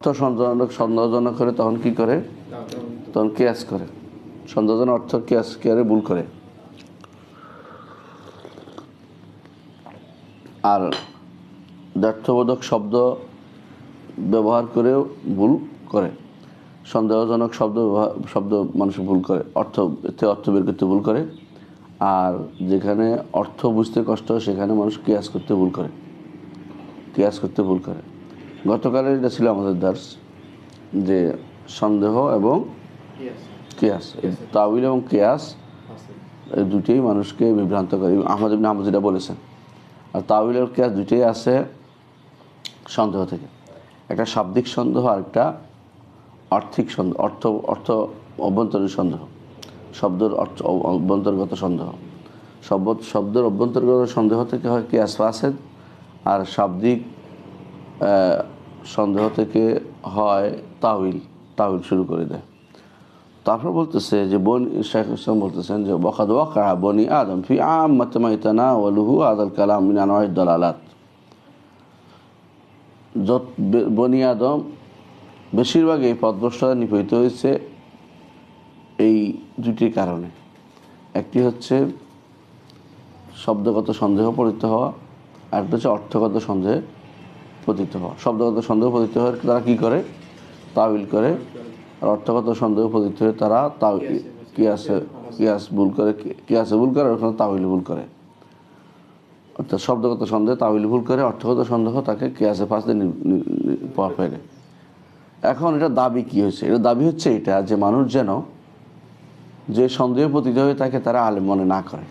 তো সন্দেহজনক করে তখন কি করে? তখন কিয়াস করে। সন্দেহজনক অর্থ কিয়াস করে ভুল করে। আর দ্ব্যর্থবোধক শব্দ ব্যবহার করেও ভুল করে। সন্দেহজনক শব্দ মানুষ ভুল করে, অর্থ বের করতে ভুল করে। আর যেখানে অর্থ বুঝতে কষ্ট হয় সেখানে মানুষ কিয়াস করতে ভুল করে। গতকালে এটা ছিল আমাদের দার্স, যে সন্দেহ এবং কিয়াস, তাউইল এবং কিয়াস এই দুটোই মানুষকে বিভ্রান্ত করে। আহমদ ইবনে হাম্বল যেটা বলেছেন। আর তাউইল এবং কিয়াস দুটোই আছে সন্দেহ থেকে। একটা শাব্দিক সন্দেহ আর একটা আর্থিক সন্দেহ, অর্থ অভ্যন্তরীণ সন্দেহ, শব্দের অভ্যন্তর্গত সন্দেহ। শব্দের অভ্যন্তর্গত সন্দেহ থেকে হয় কিয়াস ফাসেদ, আর শাব্দিক সন্দেহ থেকে হয় তাউইল শুরু করে দেয়। তারপর বলতেছে যে শেখ ইসলাম বলতেছেন যে ওয়াকাদ ওয়াকা বনি আদম ফি আম্মাতি মা ইয়াতানাওয়ালুহু হাযাল কালাম মিন আনওয়াইদ দালালাত। বনি আদম বেশিরভাগ এই পথভ্রষ্টতা নিপীড়িত হয়েছে এই দুটি কারণে। একটি হচ্ছে শব্দগত সন্দেহ পতিত হওয়া, আর একটা হচ্ছে অর্থগত সন্দেহে পতিত হওয়া। শব্দগত সন্দেহ পতিত হয়ে তারা কী করে? তাউইল করে। আর অর্থগত সন্দেহ পতিত হয়ে তারা কিয়াসে ভুল করে, ওখানে তাউইল ভুল করে। অর্থাৎ শব্দগত সন্দেহ তাউইল ভুল করে, অর্থগত সন্দেহ তাকে কিয়াসে ফাসদে ফেলে। এখন এটা দাবি কি হয়েছে? এটা দাবি হচ্ছে এটা যে মানুষ যেন যে সন্দেহ পতিত হয়ে থাকে তারা আলেম মনে না করে।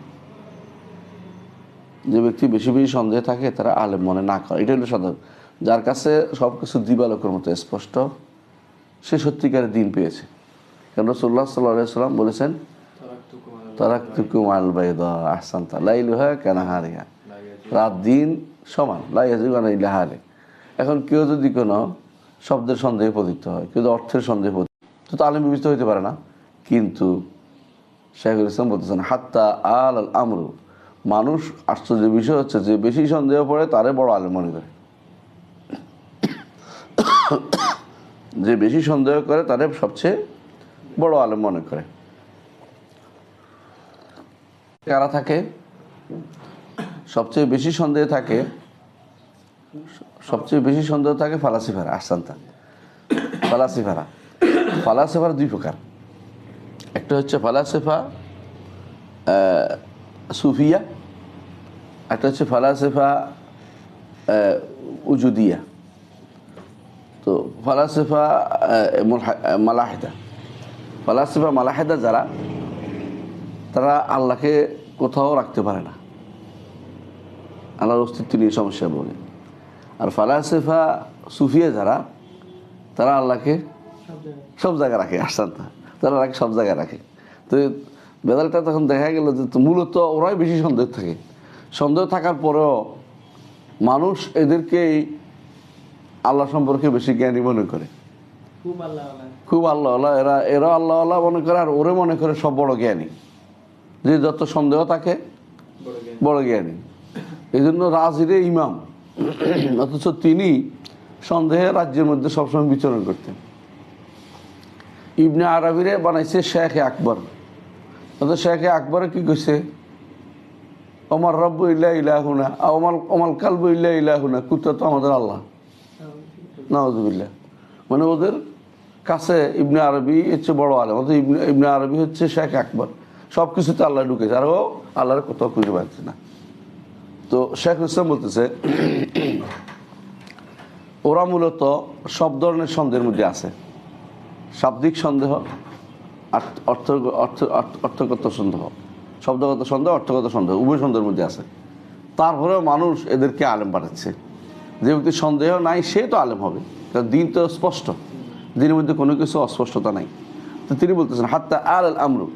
যে ব্যক্তি বেশি বেশি সন্দেহে থাকে তারা আলেম মনে না করে। এটা হলো সাধারণ। যার কাছে সব কিছু দিবালোকের মতো স্পষ্ট, সে সত্যিকারের দিন পেয়েছে। কারণ রাসূলুল্লাহ সাল্লাল্লাহু আলাইহি ওয়াসাল্লাম বলেছেন, তারাকতুকুম আল বাইদা আহসানতা লাইলুহা কানাহারিহা, রাত দিন সমান, লা ইয়াজিগু আনহা ইল্লা হালিক। এখন কেউ যদি কোনো শব্দের সন্দেহে পতিত হয়, কেউ অর্থের সন্দেহে পতিত, তো আলেম বিবেচিত হইতে পারে না। কিন্তু শাইখুল ইসলাম বলতেছেন হাত্তা আল আমরু, মানুষ আশ্চর্য বিষয় হচ্ছে যে বেশি সন্দেহ পড়ে তারে বড় আলেম মনে করে। যে বেশি সন্দেহ করে তারে সবচেয়ে বড় আলেম মনে করে। কারা থাকে? সবচেয়ে বেশি সন্দেহ থাকে ফালাসিফারা। আহসানতা, ফালাসিফারা দুই প্রকার। একটা হচ্ছে ফালাসিফা সুফিয়া, একটা হচ্ছে ফালাসিফা উজুদিয়া। তো ফালাসিফা মালাহেদা যারা, তারা আল্লাহকে কোথাও রাখতে পারে না, আল্লাহর অস্তিত্ব নিয়ে সমস্যা বলে। আর ফালাসিফা সুফিয়া যারা, তারা আল্লাহকে সব জায়গায় রাখে। আহসানতা, তারা সব জায়গায় রাখে। তো বেদালটা তখন দেখা গেল যে মূলত ওরাই বেশি সন্দেহ থাকে। সন্দেহ থাকার পরেও মানুষ এদেরকেই আল্লাহ সম্পর্কে বেশি জ্ঞানী মনে করে, খুব আল্লাহ। এরা আল্লাহ মনে করে, আর ওরে মনে করে সব বড় জ্ঞানী। যে যত সন্দেহ থাকে বড় জ্ঞানী। এই জন্য রাজিরে ইমাম, অথচ তিনি সন্দেহে রাজ্যের মধ্যে সবসময় বিচরণ করতেন। ইবনে আরবিরে বানাইছে শেখ আকবর। অথচ শেখ আকবরে কি কইছে? ওমার রব্বু ইল্লা ইলাহুনা, ওমাল কালবু ইল্লা ইলাহুনা, কুত্তা তো আমাদের আল্লাহ। নাউযুবিল্লাহ। মানে ওদের কাছে ইবনে আরবি হচ্ছে বড় আলেম। অথচ ইবনে আরবি হচ্ছে শেখ আকবর। সব কিছুতে আল্লাহ ঢুকেছে, আর ও আল্লাহর কোথাও খুঁজে পাচ্ছে না। তো শেখ ইসলাম বলতেছে ওরা মূলত সব ধরনের সন্দেহের মধ্যে আছে। শাব্দিক সন্দেহ, অর্থগত সন্দেহ, শব্দগত সন্দেহ, অর্থগত সন্দেহ, উভয় সন্দেহের মধ্যে আছে। তারপরেও মানুষ এদেরকে আলেম বানাচ্ছে। যে ব্যক্তি সন্দেহ নাই সে তো আলেম হবে, কারণ দিন তো স্পষ্ট, দিনের মধ্যে কোনো কিছু অস্পষ্টতা নাই। তো তিনি বলতেছেন হাত্তা আল আমরু,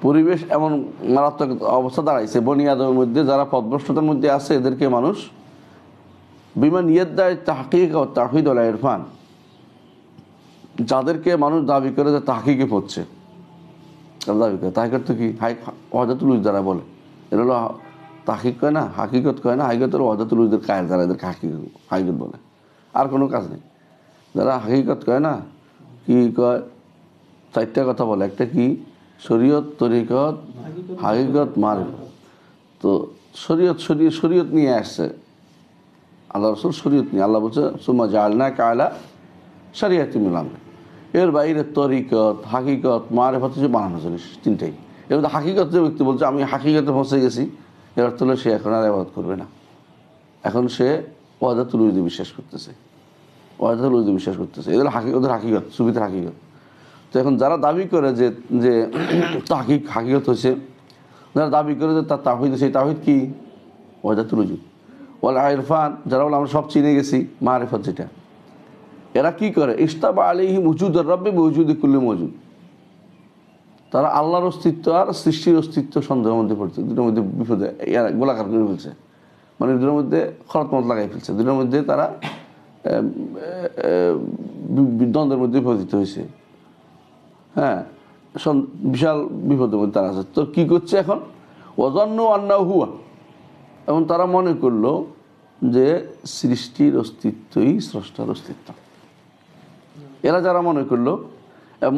পরিবেশ এমন মারাত্মক অবস্থা দাঁড়াইছে বনি আদমের মধ্যে, যারা পথভ্রষ্টতার মধ্যে আছে, এদেরকে মানুষ বিমান ইয়াদ্দাই তাহকিক ও তাওহীদ ওয়াল ইরফান, যাদেরকে মানুষ দাবি করে যে তাহকিকে পড়ছে, দাবি করে তাহকিক তো কি ওয়াহদাতুল উজুদ যারা বলে, এরা হলো তাহকিক কয় না, হাকিকত কয় না, হাকিকত হলো ওয়াহদাতুল উজুদের কায়েল যারা, এদেরকে হাকিকত বলে। আর কোনো কাজ নেই। যারা হাকিকত কয় না, কি কয়, চারটা কথা বলে। একটা কি, শরীয়ত, তরিকত, হাকিকত, মারিফত। তো শরীয়ত নিয়ে আসছে আল্লাহ রসুল, শরীয়ত নিয়ে আল্লাহ বলছে সুম্মা জাআলনাকা আলা শরিয়াতিন মিনাল আমর। এর বাইরে তরিকত, হাকিকত, মারিফত হচ্ছে বানানো জিনিস, তিনটাই। এর মধ্যে হাকিকত যে ব্যক্তি বলছে আমি হাকিকতে পৌঁছে গেছি, এর অর্থ হলো সে এখন আর ইবাদত করবে না, এখন সে ওয়াহদাতুল উজুদে বিশ্বাস করতেছে, ওয়াহদাতুল উজুদে বিশ্বাস করতেছে। এদের ওদের হাকিকত, সুফিদের হাকিকত। তো এখন যারা দাবি করে যে যে হাকিকত হচ্ছে, যারা দাবি করে যে তার তাওহীদ, সেই তাওহীদ কি, ওয়াহদাতুল উজুদ। ওয়াল ইরফান, যারা বলে আমরা সব চিনে গেছি, মারিফত যেটা, এরা কি করে, ইস্তাবা আলাইহিম উজুদুর রাব্বি বিউজুদি কুল্লি মওজুদ। তারা আল্লাহর অস্তিত্ব আর সৃষ্টির অস্তিত্ব সন্দেহের মধ্যে পড়ছে, দুটোর মধ্যে বিপদে গোলাকার করে ফেলছে, মানে দুটোর মধ্যে খরতমত লাগাই ফেলছে, দুটোর মধ্যে তারা দ্বন্দ্বের মধ্যে পতিত হয়েছে। হ্যাঁ, বিশাল বিপদের মধ্যে তারা আছে। তো কী করছে এখন, ওয়াজান্নু আন্নাহু হুয়া, এবং তারা মনে করলো যে সৃষ্টির অস্তিত্বই স্রষ্টার অস্তিত্ব। এরা যারা মনে করলো,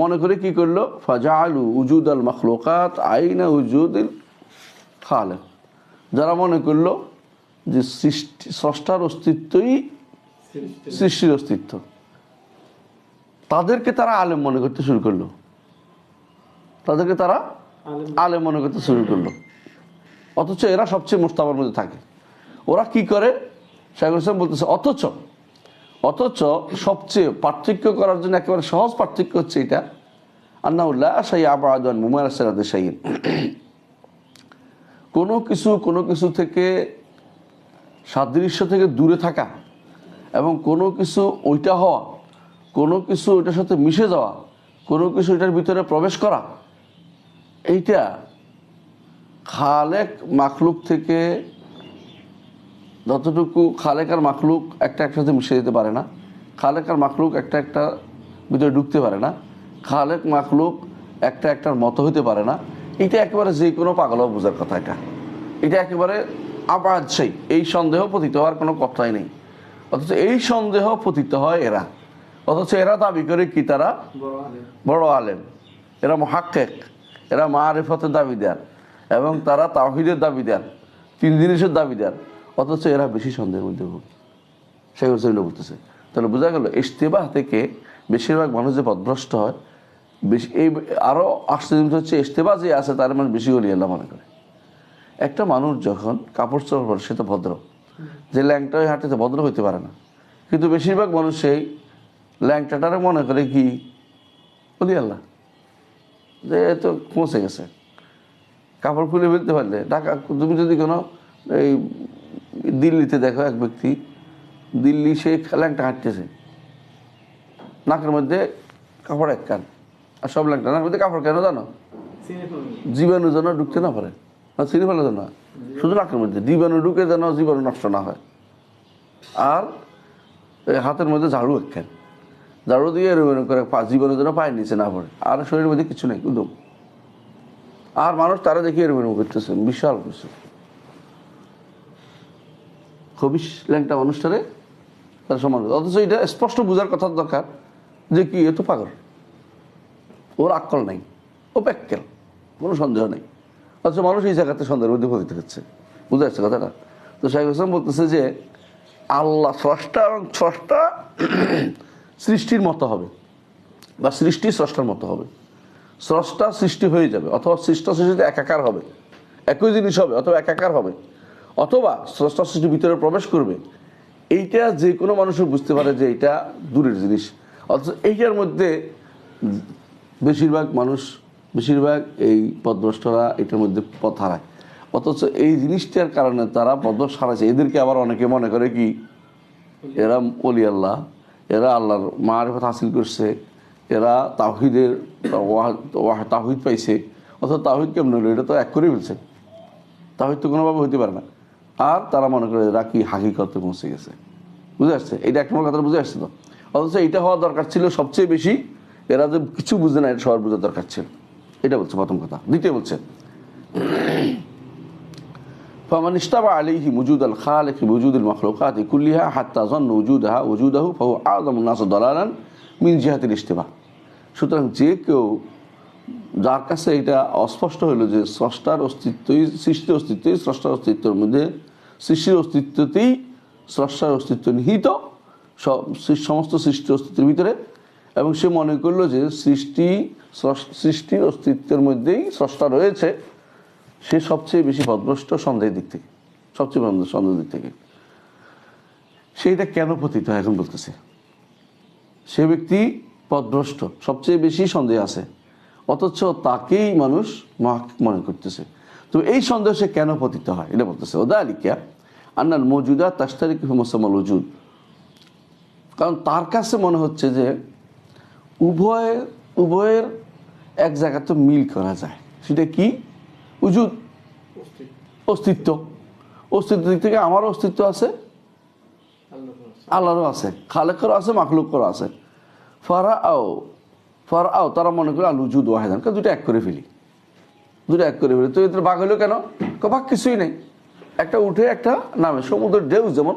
মনে করে কি করলো, ফাজাআলু উজুদ আল মাখলুকাত আইনা উজুদিল খালেক। যারা মনে করলো যে সৃষ্টি স্রষ্টার অস্তিত্বই সৃষ্টির অস্তিত্ব, তাদেরকে তারা আলেম মনে করতে শুরু করলো, তাদেরকে তারা আলেম মনে করতে শুরু করলো। অথচ এরা সবচেয়ে মোস্তাবার মধ্যে থাকে। ওরা কি করে, শাইখুল ইসলাম বলতেছে, অথচ সবচেয়ে পার্থক্য করার জন্য একেবারে সহজ পার্থক্য হচ্ছে এটা, আন্নাউল্লাহ শাই আবাদান মুমারাসারাতে শাইন, কোনো কিছু থেকে সাদৃশ্য থেকে দূরে থাকা, এবং কোনো কিছু ওইটা হওয়া, কোনো কিছু ওইটার সাথে মিশে যাওয়া, কোনো কিছু ওইটার ভিতরে প্রবেশ করা, এইটা খালেক মাখলুক থেকে যতটুকু, খালেক আর মাখলুক একটা একসাথে মিশে যেতে পারে না, খালেক আর মাখলুক একটা ভিতরে ঢুকতে পারে না, খালেক মাখলুক একটার মতো হতে পারে না। এটা একেবারে যে কোনো পাগলও বোঝার কথা। এটা একেবারে আবাদ সেই, এই সন্দেহ পতিত হওয়ার কোনো কথাই নেই। অথচ এই সন্দেহ পতিত হয় এরা। অথচ এরা দাবি করে কি, তারা বড় আলেম, এরা মুহাক্কিক, এরা মারিফতের দাবিদার, এবং তারা তাওহীদের দাবিদার, তিন জিনিসের দাবিদার। অথচ এরা বেশি সন্দেহের মধ্যে ভোগে। শাইখুল ইসলাম বলতেছে, তাহলে বোঝা গেল ইশতিবাহ থেকে বেশিরভাগ মানুষ যে পথভ্রষ্ট হয়, বেশি এই আরও আশ্চর্য হচ্ছে, ইশতিবাহ যে আছে তার মানে বেশি ওলি আল্লাহ মনে করে। একটা মানুষ যখন কাপড় চোপড় পরে সে তো ভদ্র, যে ল্যাংটা হয়ে হাঁটতে ভদ্র হইতে পারে না, কিন্তু বেশিরভাগ মানুষ সেই ল্যাংটাটারে মনে করে কি ওলি আল্লাহ, যে তো পৌঁছে গেছে। কাপড় খুলে ফেলতে পারলে ঢাকা, তুমি যদি কোনো এই দিল্লিতে দেখো এক ব্যক্তি, দিল্লি সে ল্যাংটা হাঁটতেছে, নাকের মধ্যে কাপড় এক কান, আর সব ল্যাংটা নাকের মধ্যে কাপড় কেন জানো, জীবাণু যেন ঢুকতে না পারে, চিনি ফেলে যেন, শুধু নাকের মধ্যে জীবাণু ঢুকে যেন জীবাণু নষ্ট না হয়। আর হাতের মধ্যে ঝাড়ু একখান, ঝাড়ু দিয়ে এরকম করে জীবাণু যেন পায়ের নিচে না পড়ে, আর শরীরের মধ্যে কিছু নেই একদম। আর মানুষ তারা দেখে এরকম করতেছে, বিশাল কিছু খবিশ ল্যাংটা মানুষটারে তার সমান। অথচ এটা স্পষ্ট বোঝার কথা দরকার যে কি, এ তো পাগল, ওর আক্কল নাই, ও প্যাক্কেল, কোনো সন্দেহ নেই। অথচ মানুষ এই জায়গাতে সন্দেহের মধ্যে পতিত হচ্ছে। বুঝা যাচ্ছে কথাটা? তো শাইখুল ইসলাম বলতেছে যে আল্লাহ স্রষ্টা, এবং স্রষ্টা সৃষ্টির মতো হবে, বা সৃষ্টি স্রষ্টার মতো হবে। স্রষ্টা সৃষ্টি হয়ে যাবে, অথবা সৃষ্ট সৃষ্টিতে একাকার হবে, একই জিনিস হবে, অথবা একাকার হবে, অথবা স্রষ্টা সৃষ্টির ভিতরে প্রবেশ করবে। এইটা যে কোনো মানুষও বুঝতে পারে যে এইটা দূরের জিনিস। অথচ এইটার মধ্যে বেশিরভাগ এই পথভ্রষ্টরা এটার মধ্যে পথ হারায়। অথচ এই জিনিসটার কারণে তারা পথভ্রষ্ট হারাচ্ছে। এদেরকে আবার অনেকে মনে করে কি, এরা ওলি আল্লাহ, এরা আল্লাহর মারিফত হাসিল করছে, এরা তাওহীদের তাওহীদ পাইছে। অথচ তাওহীদ কেমন হলো, এটা তো এক করে ফেলছে, তাওহীদ তো কোনোভাবে হইতে পারে না। আর তারা মনে করে এরা কি হাকিকতে পৌঁছে গেছে। বুঝে আসছে? এটা এক নম্বর কথা বুঝে আসছে তো। অথচ এটা হওয়া দরকার ছিল সবচেয়ে বেশি, এরা যে কিছু বুঝে না, এটা সবার বোঝার দরকার ছিল। এটা বলছে প্রথম কথা। দ্বিতীয় বলছে فمن اشتبه عليه وجود الخالق بوجود المخلوقات كلها حتى ظن وجوده فهو أعظم الناس ضلالا من جهة الاشتباه. সুতরাং যে কেউ যার কাছে এটা অস্পষ্ট হলো যে স্রষ্টার অস্তিত্বই সৃষ্টির অস্তিত্বই স্রষ্টার অস্তিত্বের মধ্যে, সৃষ্টির অস্তিত্বতেই স্রষ্টার অস্তিত্ব নিহিত সমস্ত সৃষ্টির অস্তিত্বের ভিতরে, এবং সে মনে করলো যে সৃষ্টির অস্তিত্বের মধ্যেই স্রষ্টা রয়েছে, সে সবচেয়ে বেশি পথভ্রষ্ট সন্দেহের দিক থেকে, সবচেয়ে সন্দেহের দিক থেকে। সেইটা কেন পতিত হয় এখন বলতেছে, সে ব্যক্তি পথভ্রষ্ট, সবচেয়ে বেশি সন্দেহ আছে, অথচ তাকেই মানুষ মুহাক্কিক মনে করতেছে। তো এই সন্দেহ সে কেন পতিত হয় এটা বলতেছে। ওদালিকা আন্নাল মওজুদাত তাশতারিকু ফি মুসাম্মাল ওজুদ, কারণ তার কাছে মনে হচ্ছে যে উভয়ের এক জায়গাতে মিল করা যায়। সেটা কি? উজুদ, অস্তিত্ব। অস্তিত্ব দিক থেকে আমারও অস্তিত্ব আছে, আল্লাহরও আছে, খালেকেরও আছে, মাখলুকেরও আছে। ফারাও তারা মনে করে আল উজুদ ওয়াহিদান, দুটো এক করে ফেলি, দুটো এক করে ফেলি। তো এদের ভাগ হলো কেন? ভাগ কিছুই নেই, একটা উঠে একটা নামে। সমুদ্রের ঢেউ যেমন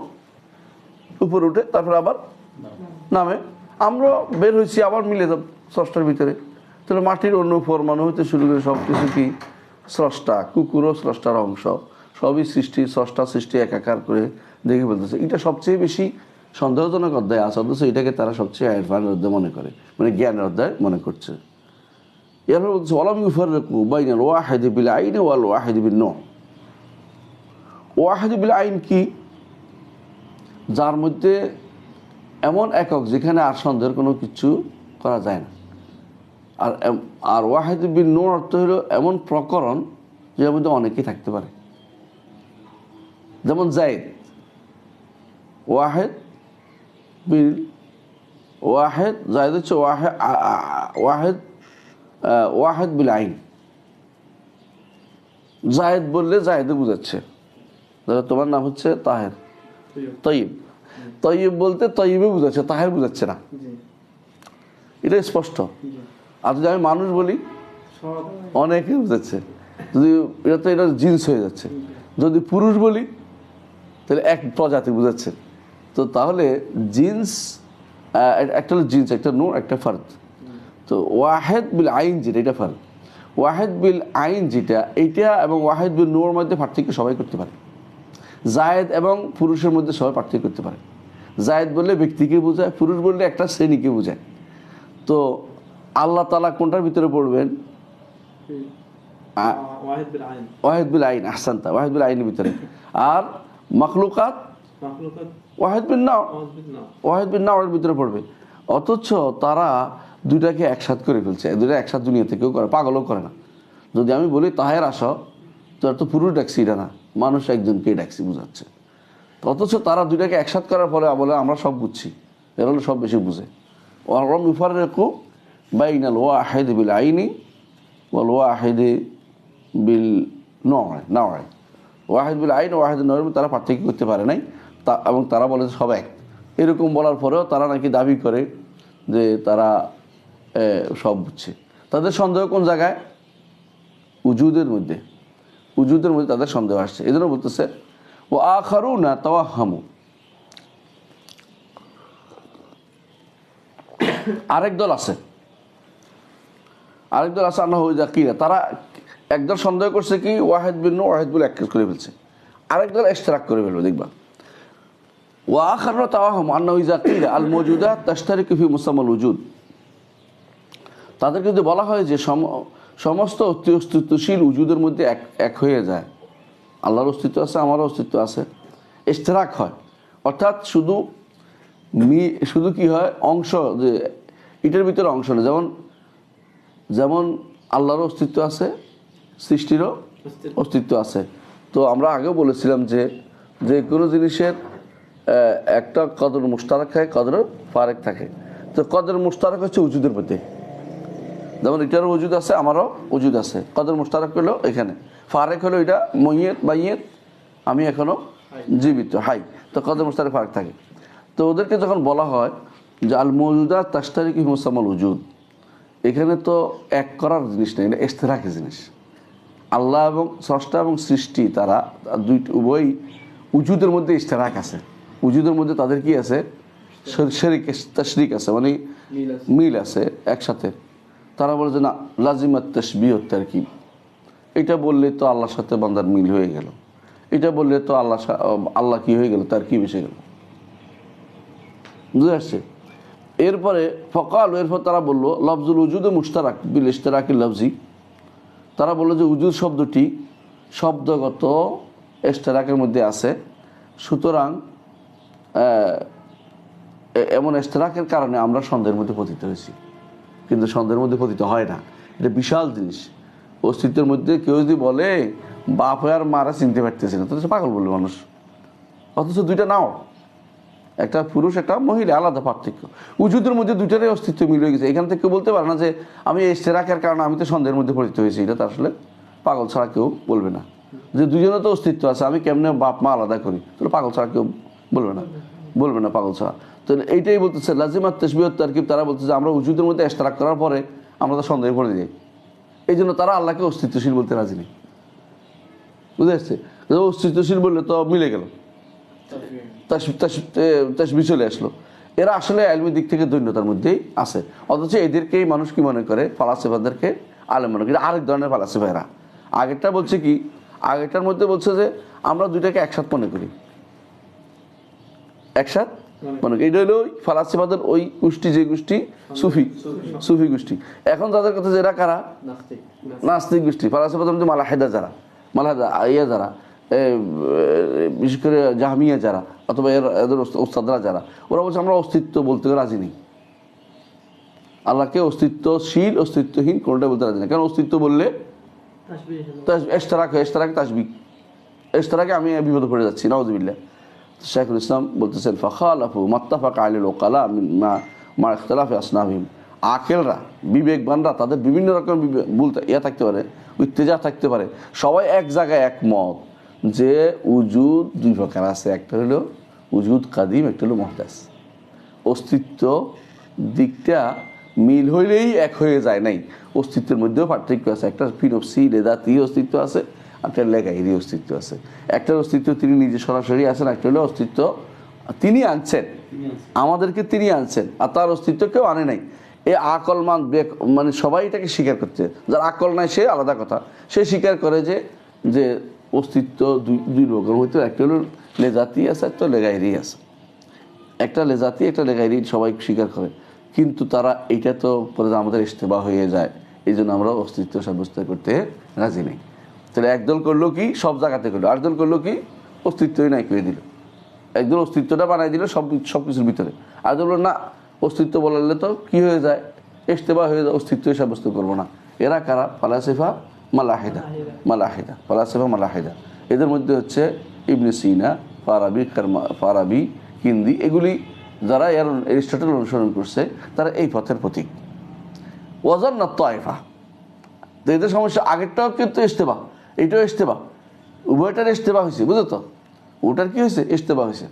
উপরে উঠে তারপরে আবার নামে, আমরা বের হয়েছি আবার মিলে যাব স্রষ্টার ভিতরে। তাহলে মাটির অন্য পরমাণু হইতে শুরু করে সব কিছু কি স্রষ্টা, কুকুরও স্রষ্টার অংশ, সবই সৃষ্টি, স্রষ্টা সৃষ্টি একাকার করে দেখে বলতেছে। এটা সবচেয়ে বেশি সন্দেহজনক অধ্যায় আছে, অথচ এটাকে তারা সবচেয়ে অ্যাডভান্স অধ্যায় মনে করে, মানে জ্ঞানের অধ্যায় মনে করছে। এরপর বলতেছে ওয়ালাম ইউফাররিকু বাইনাল ওয়াহিদি বিল আইনি ওয়াল ওয়াহিদি বিন নূহ। ওয়াহিদি বিল আইন কি? যার মধ্যে এমন একক যেখানে আর সন্দেহের কোনো কিছু করা যায় না। আর ওয়াহিদ বিন নূহ অর্থ হলো এমন প্রকরণ যার মধ্যে অনেকেই থাকতে পারে। যেমন জায়েদ, ওয়াহিদ জায়েদ হচ্ছে ওয়াহিদ বিল আইন। জায়েদ বললে জায়েদে বুঝাচ্ছে, তোমার নাম হচ্ছে তাহের, তৈয়ব, তৈয়ব বলতে তৈয়বে বুঝাচ্ছে, তাহের বুঝাচ্ছে না, এটা স্পষ্ট। আর যদি আমি মানুষ বলি অনেকে বুঝাচ্ছে, যদি এটা জিন্স হয়ে যাচ্ছে। যদি পুরুষ বলি তাহলে এক প্রজাতি বুঝাচ্ছে। তো তাহলে জিন্স একটা হলো জিন্স, একটা নূর, একটা ফার্দ। তো ওয়াহেদ বিল আইন যেটা, এটা ফার্দ। ওয়াহেদ বিল আইন যেটা, এইটা এবং ওয়াহেদ বিল নূর মধ্যে পার্থক্য সবাই করতে পারে। জায়েদ এবং পুরুষের মধ্যে সবাই পার্থক্য করতে পারে। জায়েদ বললে ব্যক্তিকে বোঝায়, পুরুষ বললে একটা শ্রেণীকে বোঝায়। তো আল্লাহ তাআলা কোনটার ভিতরে পড়বেন? ওয়াহিদ বিল আইন, আহসানতা, ওয়াহিদ বিল আইনের ভিতরে। আর মাখলুকাত ওয়াহিদ বিন নাওয়ার ভিতরে পড়বে। অথচ তারা দুইটাকে একসাথ করে ফেলছে, দুইটা একসাথ দুনিয়া থেকেও করে, পাগলও করে না। যদি আমি বলি তাহের আসো, তোর তো পুরুষ ডাকছি, এটা না, মানুষ একজনকেই ডাকছি বুঝাচ্ছে। অথচ তারা দুইটাকে একসাথ করার ফলে বলে আমরা সব বুঝছি, এরা হলো সব বেশি বুঝে। ওয়ালাম ইউফাররিকু বাইনাল ওয়াহিদ বিল আইনি ওয়াল ওয়াহিদ বিল নূহ। ওয়াহিদ বিল আইন, ওয়াহিদ বিল নূহ তারা পার্থক্য করতে পারে নাই, এবং তারা বলে সব এক। এরকম বলার পরেও তারা নাকি দাবি করে যে তারা সব বুঝছে। তাদের সন্দেহ কোন জায়গায়? উজুদের মধ্যে। উজুদের মধ্যে তাদের সন্দেহ আসছে। এই জন্য বলতেছে ও আখারুনা তাওয়াহামু, আরেক দল আছে আল্লাহ জাকিরা, তারা একদল সন্দেহ করছে কি ওয়াহিদ বিন নূহ ওয়াহিদ বিল এক করে ফেলছে, আরেক দল ইশতিরাক করে ফেলবে, দেখবা। ওয়া আখারুনা তাওয়াহামু আন্নাহু জাকিরা আল মওজুদাত তাশতারিকু ফি মুসাম্মাল ওজুদ। তাদেরকে যদি বলা হয় যে সমস্ত অস্তিত্বশীল উজুদের মধ্যে এক হয়ে যায়, আল্লাহর অস্তিত্ব আছে, আমারও অস্তিত্ব আছে, ইশতিরাক হয়, অর্থাৎ শুধু কি হয় অংশ, যে এটার ভিতরে অংশ নেই। যেমন আল্লাহরও অস্তিত্ব আছে, সৃষ্টিরও অস্তিত্ব আছে। তো আমরা আগেও বলেছিলাম যে কোনো জিনিসের একটা কদর মুশতারক থাকে, কদর ফারেক থাকে। তো কদর মুশতারক হচ্ছে উজুদের মধ্যে, যেমন এটারও ওজুদ আছে, আমারও ওজুদ আছে। কদর মুশতারক হলো এখানে, ফারেক হলো এটা মাইয়েত, আমি এখনো জীবিত, হাই। তো কদর মুশতারক ফারেক থাকে। তো ওদেরকে যখন বলা হয় যে আল মওজুদাত তাশতারিকু ফি মুসাম্মাল ওজুদ, এখানে তো এক করার জিনিস নেই, এটা ইশতিরাকি জিনিস। আল্লাহ এবং স্রষ্টা এবং সৃষ্টি তারা উভয় উজুদের মধ্যে ইশতেরাক আছে, উজুদের মধ্যে তাদের কি আছে, তাশরিক আছে, মানে মিল আছে একসাথে। তারা বলে যে না লাজিমাত তাশবিহ ওয়াত তারকিব, এটা বললে তো আল্লাহর সাথে বান্দার মিল হয়ে গেল, এটা বললে তো আল্লাহ কি হয়ে গেল, তার কি মিশে গেল, বুঝে আসছে। এরপরে এরপর তারা বললো লফজুল উজুদ মুশতারাক বিল ইশতিরাকি লফজি, তারা বললো যে উজুদ শব্দটি শব্দগত ইশতিরাকের মধ্যে আছে, সুতরাং এমন ইশতিরাকের কারণে আমরা সন্দেহের মধ্যে পতিত হয়েছি। কিন্তু সন্দেহের মধ্যে পতিত হয় না, এটা বিশাল জিনিস। অস্তিত্বের মধ্যে কেউ যদি বলে বাপ আর মারা চিনতে পারতেছে না, তাহলে পাগল বলবে মানুষ। অথচ দুইটা নাও, একটা পুরুষ একটা মহিলা, আলাদা পার্থক্য। উজুদের মধ্যে দুইটারই অস্তিত্ব মিল হয়ে গেছে। এখান থেকে কেউ বলতে পারে না যে আমি ইশতিরাকের কারণে আমি তো সন্দেহের মধ্যে পতিত হয়েছি, এটা তো আসলে পাগল ছাড়া কেউ বলবে না। যে দুজনে তো অস্তিত্ব আছে, আমি কেমনে বাপ মা আলাদা করি, তাহলে পাগল ছাড়া কেউ বলবে না পাগল ছাড়া। তো এইটাই বলতেছে লাজিমাত তাশবিহ ওয়াত তারকিব। তারা বলতেছে আমরা উজুদের মধ্যে ইশতিরাক করার পরে আমরা তো সন্দেহে পড়ে যাই, এই জন্য তারা আল্লাহকে অস্তিত্বশীল বলতে রাজি নেই। বুঝতে আসছে? অস্তিত্বশীল বললে তো মিলে গেল, তাশবিহ চলে আসলো। এরা আসলে ইলমি দিক থেকে দৈন্যতার মধ্যেই আছে। অথচ এদেরকেই মানুষ কি মনে করে, ফালাসিফাদেরকে আলেম মনে করে। আরেক ধরনের ফালাসিফা এরা। আগেরটা বলছে কি, আগেরটার মধ্যে বলছে যে আমরা দুইটাকে একসাথ মনে করি, একসাথ মনে করি। এটা হলো ফালাসিফাদের ওই গোষ্ঠী, যে গোষ্ঠী সুফি গোষ্ঠী। এখন তাদের কথা যে এরা কারা, নাস্তিক গোষ্ঠী। ফালাসিফাদের মধ্যে মালাহেদা যারা, বিশেষ করে জাহমিয়া যারা, অথবা এদের ওস্তাদরা যারা, ওরা বলছে আমরা অস্তিত্ব বলতে রাজি নেই, আল্লাহকে অস্তিত্বশীল অস্তিত্বহীন কোনটা বলতে রাজি নেই। কারণ অস্তিত্ব বললে ইশতিরাকে আমি বিপদে পড়ে যাচ্ছি, নাউযুবিল্লাহ। শাইখুল ইসলাম বলতেছেন ফাখালাফু মাত্তাফাকা আলাইহিল উকালা মা ইখতিলাফি আসনাফিহিম। আকেলরা, বিবেকবানরা, তাদের বিভিন্ন রকম বলতে থাকতে পারে, ইত্তেজা থাকতে পারে, সবাই এক জায়গায় একমত যে উজুদ দুই প্রকার আছে। একটা হলো উজুদ কাদিম, একটা হলো মুহদাস। অস্তিত্ব দিকটা মিল হইলেই এক হয়ে যায় নাই, অস্তিত্বের মধ্যেও পার্থক্য আছে। একটা ফিনফসি রেদাতি অস্তিত্ব আছে, একটা লেগাইরি অস্তিত্ব আছে। একটার অস্তিত্ব তিনি নিজে সরাসরি আছেন, একটা হলো অস্তিত্ব তিনি আনছেন, আমাদেরকে তিনি আনছেন, আর তার অস্তিত্ব কেউ আনে নাই। এই আকলমান মানে সবাই এটাকে স্বীকার করছে। যার আকল নাই সে আলাদা কথা, সে স্বীকার করে যে অস্তিত্ব দুই রকম হইতে, একটা হলো লেজাতি আছে, একটা লেগাইরি আছে। একটা লেজাতি একটা লেগাইরি সবাই স্বীকার করে, কিন্তু তারা এইটা তো পরে আমাদের ইশতেবাহ হয়ে যায়, এই জন্য আমরা অস্তিত্ব সাব্যস্ত করতে রাজি নেই। তাহলে একদল করলো কি, সব জায়গাতে করলো। আরেকদল করলো কি, অস্তিত্বই নাই করে দিল। একদল অস্তিত্বটা বানাই দিল সব কিছুর ভিতরে। আরেকদল বললো না, অস্তিত্ব বলালে তো কি হয়ে যায়, ইশতেবাহ হয়ে যায়, অস্তিত্বই সাব্যস্ত করবো না। এরা কারা? ফালাসিফা মালাহিদা। এদের মধ্যে হচ্ছে ইবনে সিনা, ফারাবি, হিন্দি, এগুলি যারা এরিস্টটল অনুসরণ করছে তারা এই পথের প্রতীক। ওয়াজান্নাত তায়েফা, তো এদের সমস্যা আগেরটাও কিন্তু ইশতেবাহ, এইটাও ইশতেবাহ, উভয়টার ইশতেবাহ হয়েছে, বুঝো তো? ওটার কি হয়েছে? ইশতেবাহ হয়েছে।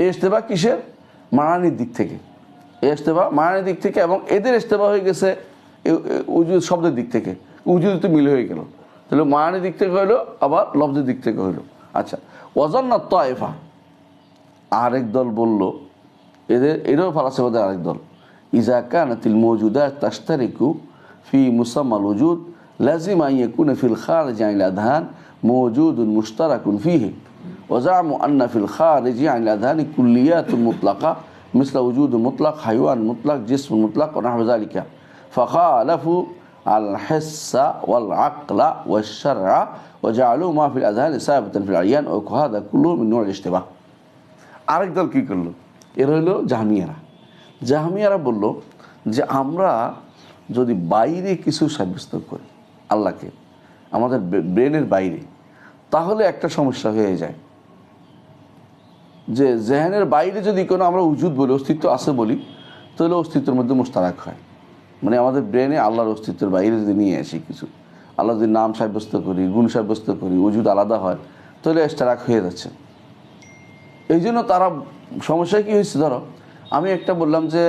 এই ইশতেবাহ কিসের? মানানির দিক থেকে। এই ইশতেবাহ মানানির দিক থেকে, এবং এদের ইশতেবাহ হয়ে গেছে উজুদ শব্দের দিক থেকে। উজুদ তো মিল হয়ে গেল, তাহলে মানানির দিক থেকে হইলো, আবার লফজের দিক থেকে হইলো। আচ্ছা, ওয়াজান্নাত তায়েফা, আরেক দল বলল, এরাও ফালাসিফাদের আরেক দল, ইজা কানাতিল মওজুদাত তাশতারিকু ফি মুসাম্মাল উজুদ লাজিম আন ইয়াকুনা ফিল খারিজ আনিল আযহান মওজুদুন মুশতারাকুন ফিহি ওয়া জামু আন্না ফিল খারিজ আনিল আযহান কুল্লিয়াতুন মুতলাকা مثل وجود مطلق حيوان مطلق جسم مطلق ونحو ذلك فخالفوا الحس والعقل والشرع وجعلوا ما في الأذهان ثابتا في العيان وهذا كله من نوع الاشتباه। আরেক দল কি করলো? এর হইলো জাহমিয়ারা বলল যে আমরা যদি বাইরে কিছু সাব্যস্ত করি আল্লাহকে, আমাদের ব্রেনের বাইরে, তাহলে একটা সমস্যা হয়ে যায় যে জেহেনের বাইরে যদি কোনো আমরা উজুদ বলি, অস্তিত্ব আছে বলি, তাহলে অস্তিত্বের মধ্যে মুশতারাক হয়। মানে আমাদের ব্রেনে আল্লাহর অস্তিত্বের বাইরে যদি নিয়ে আসি কিছু, আল্লাহ যদি নাম সাব্যস্ত করি, গুণ সাব্যস্ত করি, উজুদ আলাদা হয়, তাহলে ইশতেরাক হয়ে যাচ্ছে। এই জন্য তারা সমস্যা কী হয়েছে, ধরো আমি একটা বললাম যে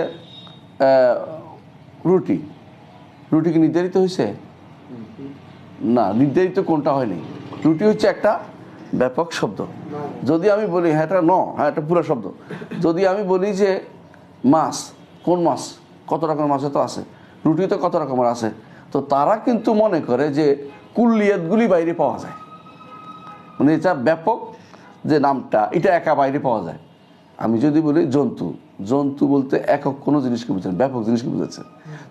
রুটি কি নির্ধারিত হয়েছে? না, নির্ধারিত কোনটা হয়নি। রুটি হচ্ছে একটা ব্যাপক শব্দ। যদি আমি বলি হ্যাঁ এটা হ্যাঁ এটা পুরো শব্দ। যদি আমি বলি যে মাছ, কোন মাছ, কত রকমের মাছ তো আছে, রুটি তো কত রকমের আছে, তো তারা কিন্তু মনে করে যে কুল্লিয়াতগুলি বাইরে পাওয়া যায়, মানে এটা ব্যাপক যে নামটা এটা একা বাইরে পাওয়া যায়। আমি যদি বলি জন্তু, জন্তু বলতে একক কোনো জিনিসকে বুঝায়, ব্যাপক জিনিসকে বুঝাচ্ছে।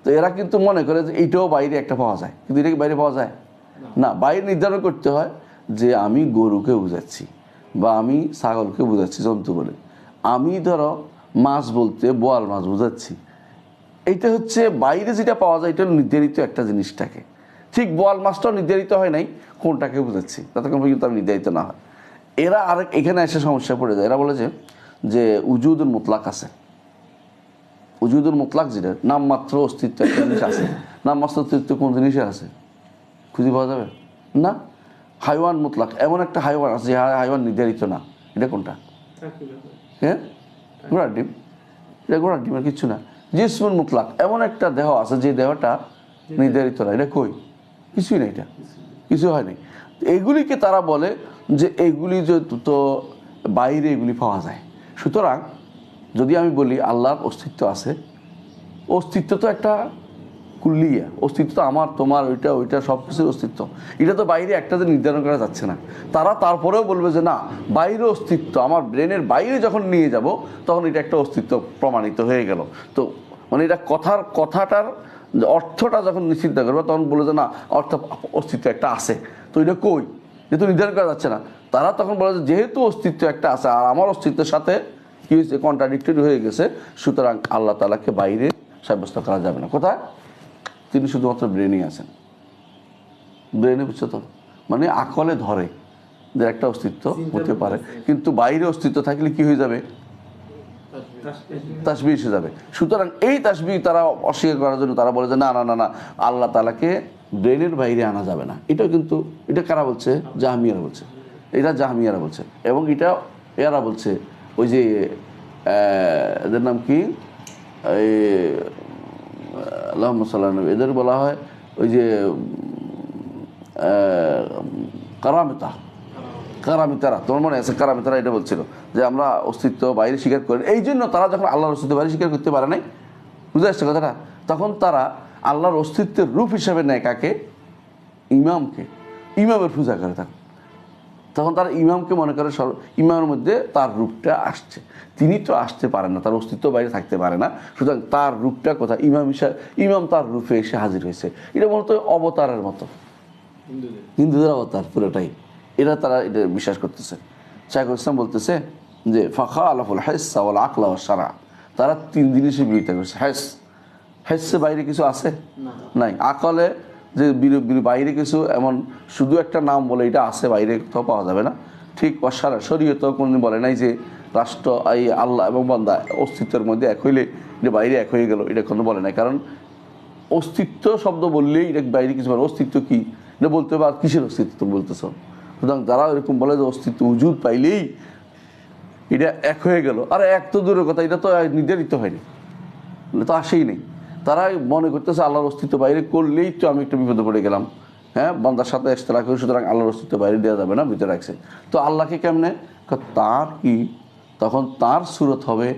তো এরা কিন্তু মনে করে যে এইটাও বাইরে একটা পাওয়া যায়, কিন্তু এটা কি বাইরে পাওয়া যায় না। বাইরে নির্ধারণ করতে হয় যে আমি গরুকে বুঝাচ্ছি বা আমি ছাগলকে বুঝাচ্ছি জন্তু বলে, আমি ধরো মাছ বলতে বোয়াল মাছ বুঝাচ্ছি, এইটা হচ্ছে বাইরে যেটা পাওয়া যায় এটা নির্ধারিত একটা জিনিসটাকে। ঠিক বোয়াল মাছটাও নির্ধারিত হয় নাই কোনটাকে বুঝাচ্ছি, ততক্ষণ পর্যন্ত আমি নির্ধারিত না হয়। এরা আরেক এখানে এসে সমস্যা পড়ে যায়। এরা বলে যে উজুদুল মুতলাক আছে। উজুদুল মুতলাক যেটা নামমাত্র অস্তিত্ব একটা জিনিস আছে, নামমাত্র অস্তিত্ব কোন জিনিসের আছে খুঁজে পাওয়া যাবে না। হাইওয়ান মুতলাক, এমন একটা হাইওয়ান আছে যে হাইওয়ান নির্ধারিত না, এটা কোনটা? হ্যাঁ, ঘোড়ার ডিম, এটা ঘোড়ার ডিম আর কিচ্ছু না। জিসমুল মুতলাক, এমন একটা দেহ আছে যে দেহটা নির্ধারিত না, এটা কই? কিছুই না, এটা কিছু হয়নি। এগুলিকে তারা বলে যে এগুলি যে তো বাইরে এগুলি পাওয়া যায়। সুতরাং যদি আমি বলি আল্লাহর অস্তিত্ব আছে, অস্তিত্ব তো একটা কুল্লিয়া, অস্তিত্ব তো আমার তোমার ওইটা সব কিছুর অস্তিত্ব, এটা তো বাইরে একটাতে নির্ধারণ করা যাচ্ছে না। তারা তারপরেও বলবে যে না, বাইরে অস্তিত্ব, আমার ব্রেনের বাইরে যখন নিয়ে যাব তখন এটা একটা অস্তিত্ব প্রমাণিত হয়ে গেল। তো মানে এটা কথাটার অর্থটা যখন নিশ্চিত করবে তখন বলে যে না, অস্তিত্ব একটা আছে, তো এটা কই, যেহেতু নির্ধারণ করা যাচ্ছে না, তারা তখন বলে যে যেহেতু অস্তিত্ব একটা আছে আর আমার অস্তিত্বের সাথে কি হয়েছে, কন্ট্রাডিক্টরি হয়ে গেছে, সুতরাং আল্লাহ তাআলাকে বাইরে সাব্যস্ত করা যাবে না। কোথায়? তিনি শুধুমাত্র ব্রেনই আছেন। ব্রেনে, বুঝছো তো, মানে আকলে ধরে যে একটা অস্তিত্ব হতে পারে, কিন্তু বাইরে অস্তিত্ব থাকলে কি হয়ে যাবে? তাসবিহ এসে যাবে। সুতরাং এই তাসবিহ তারা অস্বীকার করার জন্য তারা বলে যে না না না না, আল্লাহ তাআলাকে ব্রেনের বাইরে আনা যাবে না। এটা কিন্তু এটা কারা বলছে? জাহমিয়ারা বলছে, এটা জাহমিয়ারা বলছে। এবং এটা এরা বলছে ওই যে এদের নাম কি, এই আল্লাহুম্মা সাল্লি আলা নবী, এদের বলা হয় ওই যে কারামিতারা, তোমার মনে আছে? কারামিতারা এটা বলছিল যে আমরা অস্তিত্ব বাইরে স্বীকার করি, এই জন্য তারা যখন আল্লাহর অস্তিত্ব বাইরে স্বীকার করতে পারে নাই, বুঝে আসছে কথাটা, তখন তারা আল্লাহর অস্তিত্বের রূপ হিসাবে নেয় কাকে? ইমামকে, ইমামের পূজা করে। তখন তারা ইমামকে মনে করে ইমামের মধ্যে তার রূপটা আসছে, তিনি তো আসতে পারেন না, তার অস্তিত্ব বাইরে থাকতে পারে না, সুতরাং তার রূপটা কোথায়? ইমাম তার রূপে এসে হাজির হয়েছে। এটা মূলত অবতারের মতো, হিন্দুদের অবতার পুরোটাই, এরা তারা এটা বিশ্বাস করতেছে। শাইখুল ইসলাম বলতেছে যে ফাখা আলাফুল হেসা ওয়াল আকলা ওয়া শারা, তারা তিন জিনিসের বিরোধিতা করছে। হেসে বাইরে কিছু আছে নাই, আকলে যে বাইরে কিছু এমন শুধু একটা নাম বলে এটা আছে, বাইরে কোথাও পাওয়া যাবে না। ঠিক অসারা শরীয়ত কোনদিন বলে নাই যে রাষ্ট্র এই আল্লাহ এবং বান্দা অস্তিত্বের মধ্যে এক হইলে এটা বাইরে এক হয়ে গেল, এটা কোনো বলে নাই। কারণ অস্তিত্ব শব্দ বললেই এটা বাইরে কিছু বলে, অস্তিত্ব কি এটা বলতে হবে, আর কিসের অস্তিত্ব তুমি বলতেছ? সুতরাং যারা এরকম বলে যে অস্তিত্ব উজুদ পাইলেই এটা এক হয়ে গেল, আর এক তো দূরের কথা, এটা তো নির্ধারিত হয়নি, তো আসেই নেই। তারা মনে করতেছে আল্লাহর অস্তিত্ব বাইরে করলেই তো আমি একটু বিপদে পড়ে গেলাম। হ্যাঁ, বান্দার সাথে ইশতেরাক করে, সুতরাং আল্লাহর অস্তিত্ব বাইরে দেওয়া যাবে না, ভিতরে রাখছে। তো আল্লাহকে কেমনে? তার কি তখন তার সুরত হবে,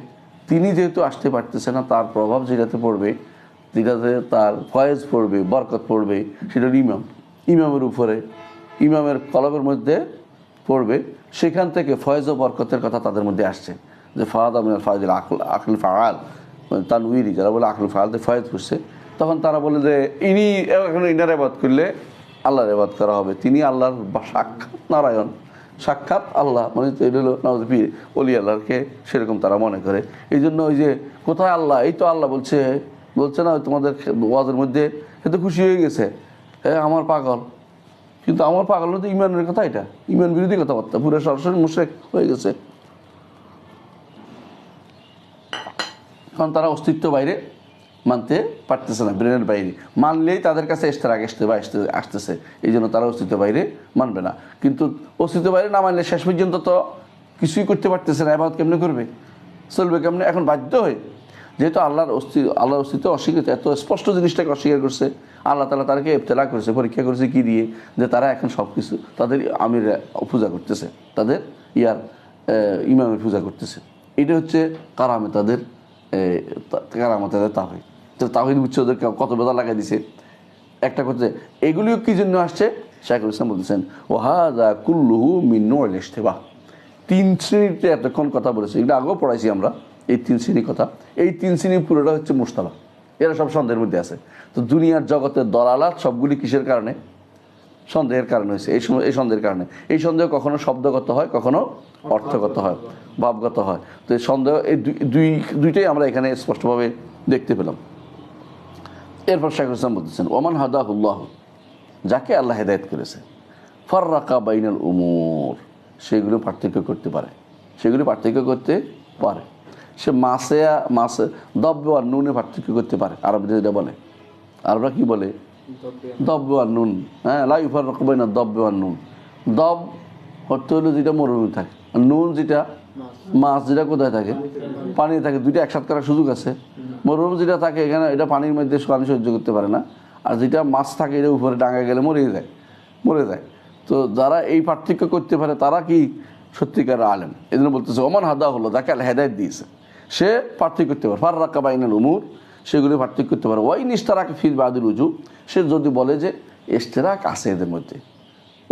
তিনি যেহেতু আসতে পারতেছে না, তার প্রভাব যেটাতে পড়বে, যেটাতে তার ফয়েজ পড়বে, বরকত পড়বে, সেটা ইমামের উপরে, ইমামের কলবের মধ্যে পড়বে, সেখান থেকে ফয়েজ ও বরকতের কথা তাদের মধ্যে আসছে। যে ফাদ আমিনাল ফায়দুল আকল ফাআল তানউইরি, যারা বলে আকল ফাআলতে ফয়েজ পড়ছে, তখন তারা বলে যে ইনি এখন ইনার ইবাদত করলে আল্লাহর ইবাদত করা হবে, তিনি আল্লাহর সাক্ষাৎ নারায়ণ, সাক্ষাৎ আল্লাহ, মানে এটা হলো নওয়াজ পীর অলি আল্লাহকে, সেরকম তারা মনে করে। এই জন্য ওই যে কোথায় আল্লাহ, এই তো আল্লাহ বলছে না তোমাদের ওয়াজের মধ্যে, সে তো খুশি হয়ে গেছে, হ্যাঁ আমার পাগল, কিন্তু আমার পাগল তো ইমানের কথা, এটা ইমান বিরোধী কথাবার্তা, পুরো সরাসরি মুশরিক হয়ে গেছে। কারণ তারা অস্তিত্ব বাইরে মানতে পারতেছে না, ব্রেনের বাইরে মানলেই তাদের কাছে আসতেছে, এই জন্য তারা অস্তিত্ব বাইরে মানবে না। কিন্তু অস্তিত্ব বাইরে না মানলে শেষ পর্যন্ত তো কিছুই করতে পারতেছে না, ইবাদত কেমনে করবে, চলবে কেমনে? এখন বাধ্য হয়ে যেহেতু আল্লাহর অস্তিত্ব অস্বীকৃত, এত স্পষ্ট জিনিসটাকে অস্বীকার করছে, আল্লাহ তাআলা তাদেরকে ইবতিলা করেছে, পরীক্ষা করেছে কি দিয়ে, যে তারা এখন সব কিছু তাদের আমির পূজা করতেছে, তাদের ইমামের পূজা করতেছে। এটা হচ্ছে কারামে তাদের তাওহীদ। তো তাওহীদ বুঝছে ওদের কত বেদা লাগাই দিছে একটা করতে। এগুলিও কি জন্য আসছে? শাইখুল ইসলাম বলতেছেন ওয়াহাযা কুল্লুহু মিন নূরিল ইশতিবাহ। 3 শ্রেণীতে এতক্ষণ কথা বলেছি, এগুলো আগেও পড়াইছি আমরা, এই 3 শ্রেণীর কথা। এই 3 শ্রেণী পুরোটা হচ্ছে মুশতাবাহ, এরা সব সন্দেহের মধ্যে আছে। তো দুনিয়ার জগতের দলালাত সবগুলি কিসের কারণে? সন্দেহের কারণে হয়েছে। এই সন্দেহের কারণে, এই সন্দেহ কখনো শব্দগত হয়, কখনো অর্থগত হয়, ভাবগত হয়। তো এই সন্দেহ, এই দুইটাই আমরা এখানে স্পষ্টভাবে দেখতে পেলাম। এরপর শাইখুল ইসলাম বলতেছেন ওমান হাদাহুল্লাহ, যাকে আল্লাহ হেদায়েত করেছে, ফাররাকা বাইনাল উমুর, সেগুলো পার্থক্য করতে পারে, সেগুলো পার্থক্য করতে পারে। সে মাছে দ্রব্য আর নুনে পার্থক্য করতে পারে। আরবরা যেটা বলে, আরবরা কি বলে? দ্রব্য আর নুন। হ্যাঁ, লা ইউফাররাকু বাইনা দ্রব্য আর নুন। দ্রব অর্থ হলো যেটা মরুভূমি থাকে, আর নুন যেটা মাছ, যেটা কোথায় থাকে? পানি থাকে। দুইটা একসাথে করার সুযোগ আছে। মরুভূমি যেটা থাকে এখানে, এটা পানির মধ্যে পানি সহ্য করতে পারে না, আর যেটা মাছ থাকে এটা উপরে ডাঙা গেলে মরে যায়। তো যারা এই পার্থক্য করতে পারে তারা কি সত্যিকার আলেম। এই জন্য বলতেছে ওমান হাদা হলো, যাকে আল্লাহ হেদায়েত দিয়েছে, সে পার্থক্য করতে পারে। ফাররাকা বাইনাল উমুর, সেগুলি পার্থক্য করতে পারে। ওয়াইন ইশতারাক ফিল বাদিল উজু, সে যদি বলে যে ইশতেরাক আছে এদের মধ্যে,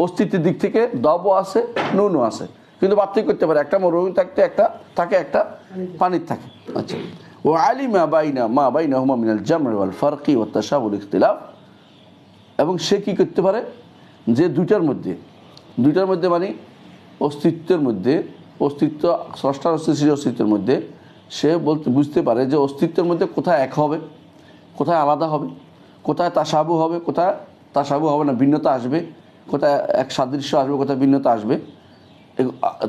অস্তিত্বের দিক থেকে দবও আছে, নুনও আছে, কিন্তু পার্থক্য করতে পারে। একটা মরুভূমি থাকতে একটা থাকে, একটা পানির থাকে। আচ্ছা, ও আলিমা মা বাইনাহুমা মিনাল জাম'i ওয়াল ফারকি ওয়াত তাশাবুহ ইখতিলাফ, এবং সে কি করতে পারে যে দুইটার মধ্যে মানে অস্তিত্বের মধ্যে, অস্তিত্ব স্রষ্টার অস্তিত্বের মধ্যে সে বুঝতে পারে যে অস্তিত্বের মধ্যে কোথায় এক হবে, কোথায় আলাদা হবে, কোথায় তাশাবুহ হবে, কোথায় তাশাবুহ হবে না, ভিন্নতা আসবে, কোথায় এক সাদৃশ্য আসবে, কোথায় ভিন্নতা আসবে।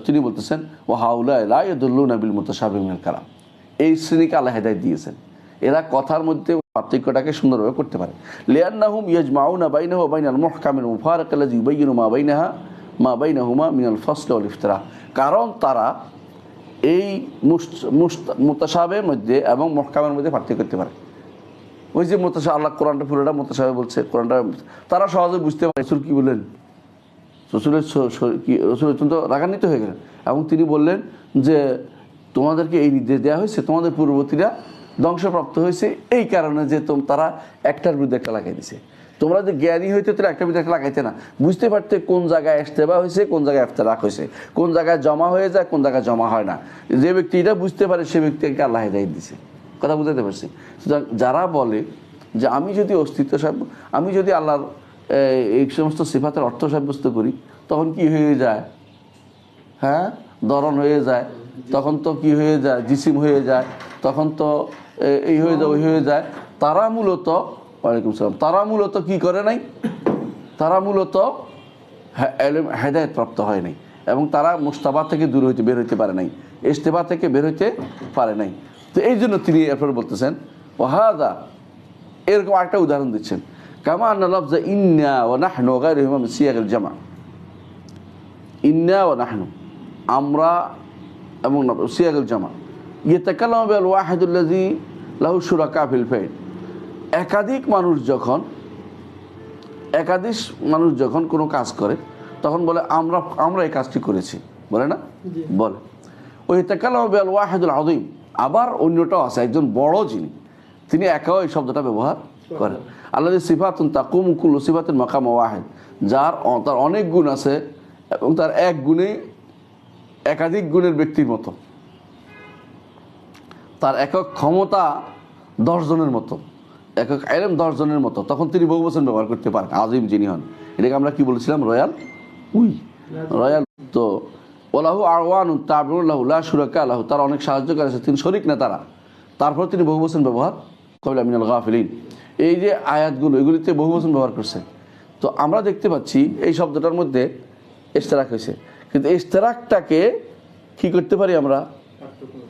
তিনি বলতেছেন ও হাউলা লা ইয়াদুল্লুনা বিল মুতাশাবিহ মিনাল কালাম, এই শ্রেণীকে আল্লাহ হেদায়েত দিয়েছেন। এরা কথার মধ্যে পার্থক্যটাকে সুন্দরভাবে করতে পারে। লিআন্নাহুম ইয়াজমাউনা বাইনাহু ওয়া বাইনাল মুহকামিল মুফারিক আল্লাযী ইউবাইয়িনু মা বাইনাহুমা মিনাল ফাসল ওয়াল ইফতিরা, কারণ তারা এই মুতাশাবিহের মধ্যে এবং মুহকামের মধ্যে পার্থক্য করতে পারে। ওই যে আল্লাহ কোরআনটা পুরোটা মুতাশাবিহ বলছে, কোরআনটা তারা সহজে বুঝতে পারে। রাসূল কি বললেন? রসুল অত্যন্ত রাগান্বিত হয়ে গেলেন এবং তিনি বললেন যে তোমাদেরকে এই নির্দেশ দেওয়া হয়েছে, তোমাদের পূর্ববর্তীরা ধ্বংসপ্রাপ্ত হয়েছে এই কারণে যে তারা একটার বিরুদ্ধে একটা লাগাই দিছে। তোমরা যে জ্ঞানী হইতে তারা একটা বিরুদ্ধে একটা লাগাইতে না, বুঝতে পারতে কোন জায়গায় ইশতিবাহ হয়েছে, কোন জায়গায় ইফতিরাক হয়েছে, কোন জায়গায় জমা হয়ে যায়, কোন জায়গায় জমা হয় না। যে ব্যক্তি এটা বুঝতে পারে সে ব্যক্তিকে আল্লাহ হেদায়েত দিয়েছে। কথা বুঝতে পারছি? সুতরাং যারা বলে যে আমি যদি আল্লাহর এই সমস্ত সিফাতের অর্থ সাব্যস্ত করি, তখন কি হয়ে যায়? হ্যাঁ, দরন হয়ে যায়, তখন তো কি হয়ে যায়? জিসিম হয়ে যায়, তখন তো এই হয়ে যায়, ওই হয়ে যায়। তারা মূলত ওয়ালাইকুম সালাম, তারা মূলত কি করে নাই? তারা মূলত হেদায়েত প্রাপ্ত হয় নাই, এবং তারা মুস্তাবা থেকে বের হইতে পারে নাই, ইশতিবাহ থেকে বের হইতে পারে নাই। তো এই জন্য তিনি এরপর বলতেছেন ওয়াহাদা, এরকম একটা উদাহরণ দিচ্ছেন, কামা আন্না লাফযা ইন্না ওয়া নাহনু ওয়া গায়রুহুমা মিন সিয়াগিল জামা। ইন্না ওয়া নাহনু, আমরা, এবং সিয়াগিল জামা। ইয়াতাকাল্লামু বিল ওয়াহিদুল্লাযী লাহু শুরাকা ফিল ফাইল। একাধিক মানুষ যখন কোনো কাজ করে তখন বলে আমরা এই কাজটি করেছি, বলে না? বলে। ওই ইয়াতাকাল্লামু বিল ওয়াহিদুল আযীম, আবার অন্যটাও আছে, একজন বড় যিনি, তিনি একাও এই শব্দটা ব্যবহার করেন। আল্লাযী সিফাতুন তাকুমু কুল্লু সিফাতিন মাকাম ওয়াহিদ, তার অনেক গুণ আছে এবং তার এক গুণে একাধিক গুণের ব্যক্তির মতো, তার একক ক্ষমতা 10 জনের মতো, একক ইলম 10 জনের মতো, তখন তিনি বহুবচন ব্যবহার করতে পারেন। আজিম যিনি হন, এটাকে আমরা কি বলেছিলাম? রয়্যাল। তো ওলাহু আওয়ানুন তাবিউন লাহু লা শুরাকা লাহু, তার অনেক সাহায্যকারী আছে, তিনি শরীক না তারা, তারপর তিনি বহুবচন ব্যবহার কবিলা মিনাল গাফিলিন। এই যে আয়াতগুলো, এগুলিতে বহুবচন ব্যবহার করছে। তো আমরা দেখতে পাচ্ছি এই শব্দটার মধ্যে ইশতেরাক হয়েছে, কিন্তু ইশতেরাকটাকে কি করতে পারি? আমরা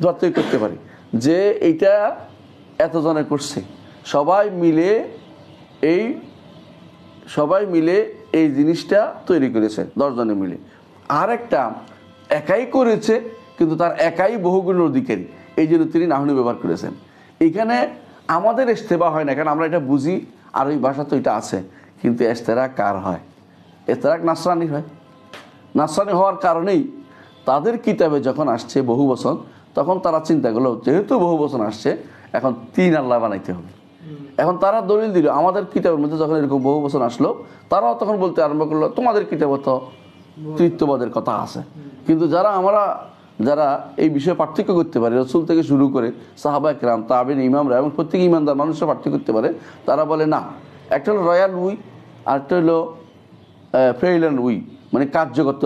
পার্থক্য করতে পারি যে এইটা এতজনে করছে, সবাই মিলে এই জিনিসটা তৈরি করেছে 10 জনে মিলে। আর একটা একাই করেছে, কিন্তু তার একাই বহুগুণের অধিকারী, এই জন্য তিনি নাহনু ব্যবহার করেছেন। এখানে আমাদের ইস্তেবা হয় না, কারণ আমরা এটা বুঝি আর ওই ভাষা তো এটা আছে, কিন্তু ইস্তেরাক কার হয়? ইস্তেরাক নাসরানি হয়। নাসরানি হওয়ার কারণেই তাদের কিতাবে যখন আসছে বহু বচন, তখন তারা চিন্তা করলো যেহেতু বহু বচন আসছে এখন 3 আল্লাহ বানাইতে হবে। এখন তারা দলিল দিল, আমাদের কিতাবের মধ্যে যখন এরকম বহু বচন আসলো তারাও তখন বলতে আরম্ভ করলো তোমাদের কিতাবে তো তৃতীয়বাদের কথা আছে। কিন্তু যারা এই বিষয়ে পার্থক্য করতে পারে, রসুল থেকে শুরু করে সাহাবা একরাম, তাবিন, ইমামরা এবং প্রত্যেক ইমানদার মানুষরা পার্থক্য করতে পারে, তারা বলে না, একটা হলো রয়্যাল উই, আরেকটা হলো ফেইল উই, মানে কার্যগত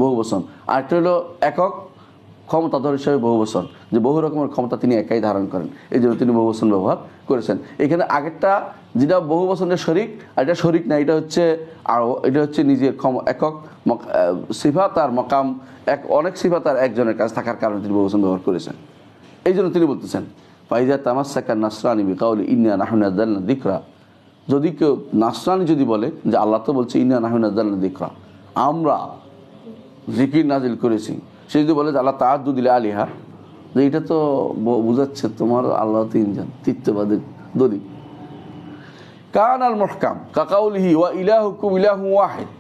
বহু বচন, আরেকটা হলো একক ক্ষমতাধর হিসাবে বহু বচন, যে বহু রকমের ক্ষমতা তিনি একাই ধারণ করেন, এই জন্য তিনি বহু বচন ব্যবহার করেছেন। এখানে আগেরটা যেটা বহু বচনের শরিক, আর এটা শরিক না, এটা হচ্ছে নিজের একক সিফাত আর মকাম, অনেক সিফাত আর একজনের কাছে থাকার কারণে তিনি বহু বচন ব্যবহার করেছেন। এই জন্য তিনি বলতেছেন ফাইজা তামাসসাকা নাসরানি বিকাউলি ইন্না নাহনু নাযালনা যিকরা, যদি কেউ নাসরানি যদি বলে যে আল্লাহ তো বলছে ইন্না নাহনু নাযালনা যিকরা, আমরা জিকির নাজিল করেছি, সে যদি বলে যে আল্লাহ তাআদ্দুদিল আলিহা, যে এটা তো বুঝাচ্ছে তোমার আল্লাহ 3 জন, তৃতীয়বাদের দলিল। কান আল মুহকাম কাকাউলিহি ওয়া ইলাহুকুম ইলাহু ওয়াহিদ,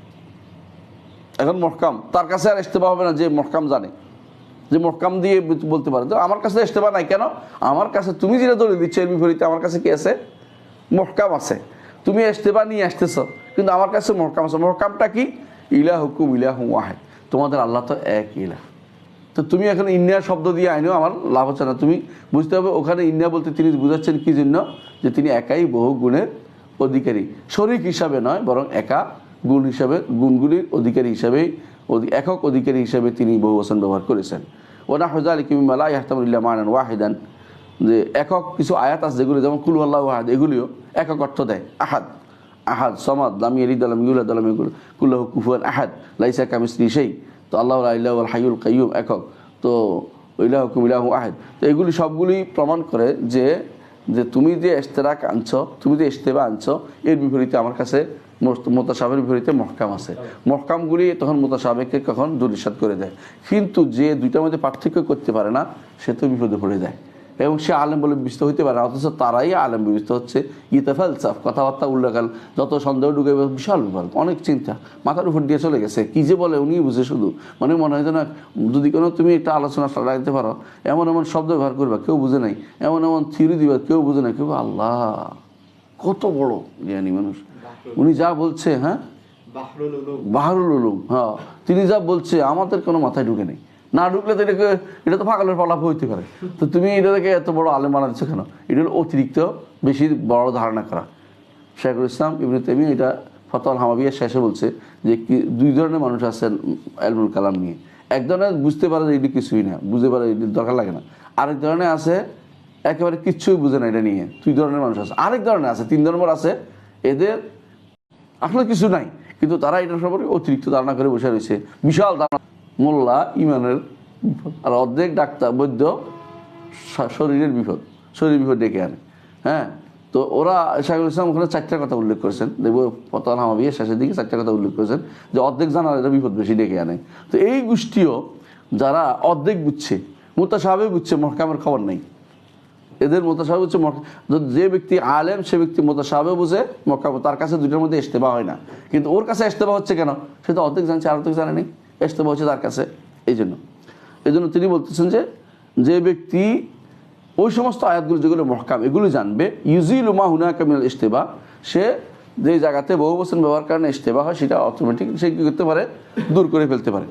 এখন মুহকাম তার কাছে আর ইস্তেবা হবে না, যে মুহকাম জানে, যে মুহকাম দিয়ে বলতে পারে। তো আমার কাছে ইস্তেবা নাই কেন? আমার কাছে তুমি যেটা দলিল দিচ্ছ এর বিপরীতে আমার কাছে কি আছে? মুহকাম আছে। তুমি ইস্তেবা নিয়ে আসতেছ, কিন্তু আমার কাছে মুহকাম আছে। মুহকামটা কি? ইলাহুকুম ইলাহু ওয়াহিদ, তোমাদের আল্লাহ তো এক ইলাহ। তো তুমি এখন ইন্ডিয়া শব্দ দিয়ে আইনেও আমার লাভ হচ্ছে না। তুমি বুঝতে হবে ওখানে ইন্ডিয়া বলতে তিনি বুঝাচ্ছেন কি জন্য, যে তিনি একাই বহু গুণের অধিকারী, শরিক হিসাবে নয়, বরং একা গুণ হিসাবে, গুণগুলির অধিকারী হিসাবেই, একক অধিকারী হিসাবে তিনি বহু বচন ব্যবহার করেছেন। ওনা হজালিকা মিম্মা লা ইয়াহতামিলু ইল্লা মা'নান ওয়াহিদান, যে একক কিছু আয়াত আছে যেগুলো, যেমন কুল আল্লাহু আহাদ, এগুলিও একক অর্থ দেয়। আহাদ, আহাদ, সামাদ, লাম ইয়ালিদ ওয়া লাম ইউলাদ ওয়া লাম ইয়াকুল লাহু কুফুয়ান আহাদ, লাইসা কামিসলিহি শাই, তো আল্লাহু লা ইলাহা ইল্লাল হাইয়ুল কাইয়্যুম একক, তো ইলাহুকুম ইলাহু আহাদ। তো এগুলি সবগুলি প্রমাণ করে যে তুমি যে ইশতেরাক আনছো, তুমি যে ইশতেবা আনছো, এর বিপরীতে আমার কাছে মুতাশাবিহের বিপরীতে মুহকাম আছে। মুহকামগুলি তখন মুতাশাবিহকে কখন দুলিশাত করে দেয়। কিন্তু যে দুইটার মধ্যে পার্থক্য করতে পারে না, সে তো বিপদে পড়ে যায়, এবং সে আলেম বলে বিবেচিত হইতে পারে, অথচ তারাই আলেম বিবেচিত হচ্ছে। ইতেফালসাফ, কথাবার্তা উল্লেখাল, যত সন্দেহ ঢুকে, বিশাল বিপদ, অনেক চিন্তা মাথার উপর দিয়ে চলে গেছে। কি যে বলে উনি বুঝে, শুধু মানে মনে হয় না, যদি কোনো তুমি একটা আলোচনা রাখতে পারো, এমন এমন শব্দ ব্যবহার করবা কেউ বুঝে নাই, এমন এমন থিওরি দিবা কেউ বুঝে নাই, কেউ আল্লাহ কত বড় জ্ঞানী মানুষ, উনি যা বলছে, হ্যাঁ বাহরুল উলুম, হ্যাঁ তিনি যা বলছে আমাদের কোনো মাথায় ঢুকে নেই। না ঢুকলে তো এটা তো পাগলের পালাপ হইতে পারে। তো তুমি এটাকে এত বড় আলেম বানাচ্ছ কেন? এটা হলো অতিরিক্ত বেশি বড় ধারণা করা। শাইখুল ইসলাম ইবনে তাইমিয়া এটা ফতওয়াল হামাবিয়ার শেষে বলছে যে 2 ধরনের মানুষ আছেন ইলমুল কালাম নিয়ে। এক ধরনের বুঝতে পারে যে এটা কিছুই না, বুঝতে পারে এটা দরকার লাগে না। আরেক ধরনের আছে একেবারে কিচ্ছুই বুঝে না এটা নিয়ে, 2 ধরনের মানুষ আছে। আরেক ধরনের আছে 3 ধরনের আছে, এদের আসলে কিছু নাই, কিন্তু তারা এটার সম্পর্কে অতিরিক্ত ধারণা করে বসে রয়েছে, বিশাল ধারণা। মোল্লা ইমানের বিপদ, আর অর্ধেক ডাক্তার বৈদ্য শরীরের বিপদ, শরীর বিপদ ডেকে আনে। হ্যাঁ, তো ওরা শাইখুল ইসলাম ওখানে 4টা কথা উল্লেখ করেছেন, দেখবো ফতওয়াল হামাবিয়ার শেষের দিকে 4টা কথা উল্লেখ করেছেন, যে অর্ধেক জানার এটা বিপদ বেশি ডেকে আনে। তো এই গোষ্ঠীও যারা অর্ধেক বুঝছে, মুতাশাবিহ বুঝছে, মুহকামের খবর নেই, এদের মুতাশাবিহ হচ্ছে, যে ব্যক্তি আলেম সে ব্যক্তি মুতাশাবিহ বুঝে, মুহকাম, তার কাছে দুইটার মধ্যে ইশতেবাহ হয় না। কিন্তু ওর কাছে ইশতেবাহ হচ্ছে কেন? সে তো অর্ধেক জানছে আর অর্ধেক জানে নেই, ইশতেবাহ হচ্ছে তার কাছে। এই জন্য তিনি বলতেছেন যে ব্যক্তি ওই সমস্ত আয়াতগুলো যেগুলো মুহকাম এগুলো জানবে, ইউজিলু মা হুনাকা মিনাল ইশতেবাহ, সে যে জায়গাতে বহু বচন ব্যবহার কারণে ইশতেবাহ হয় সেটা অটোমেটিক সে কি করতে পারে, দূর করে ফেলতে পারে।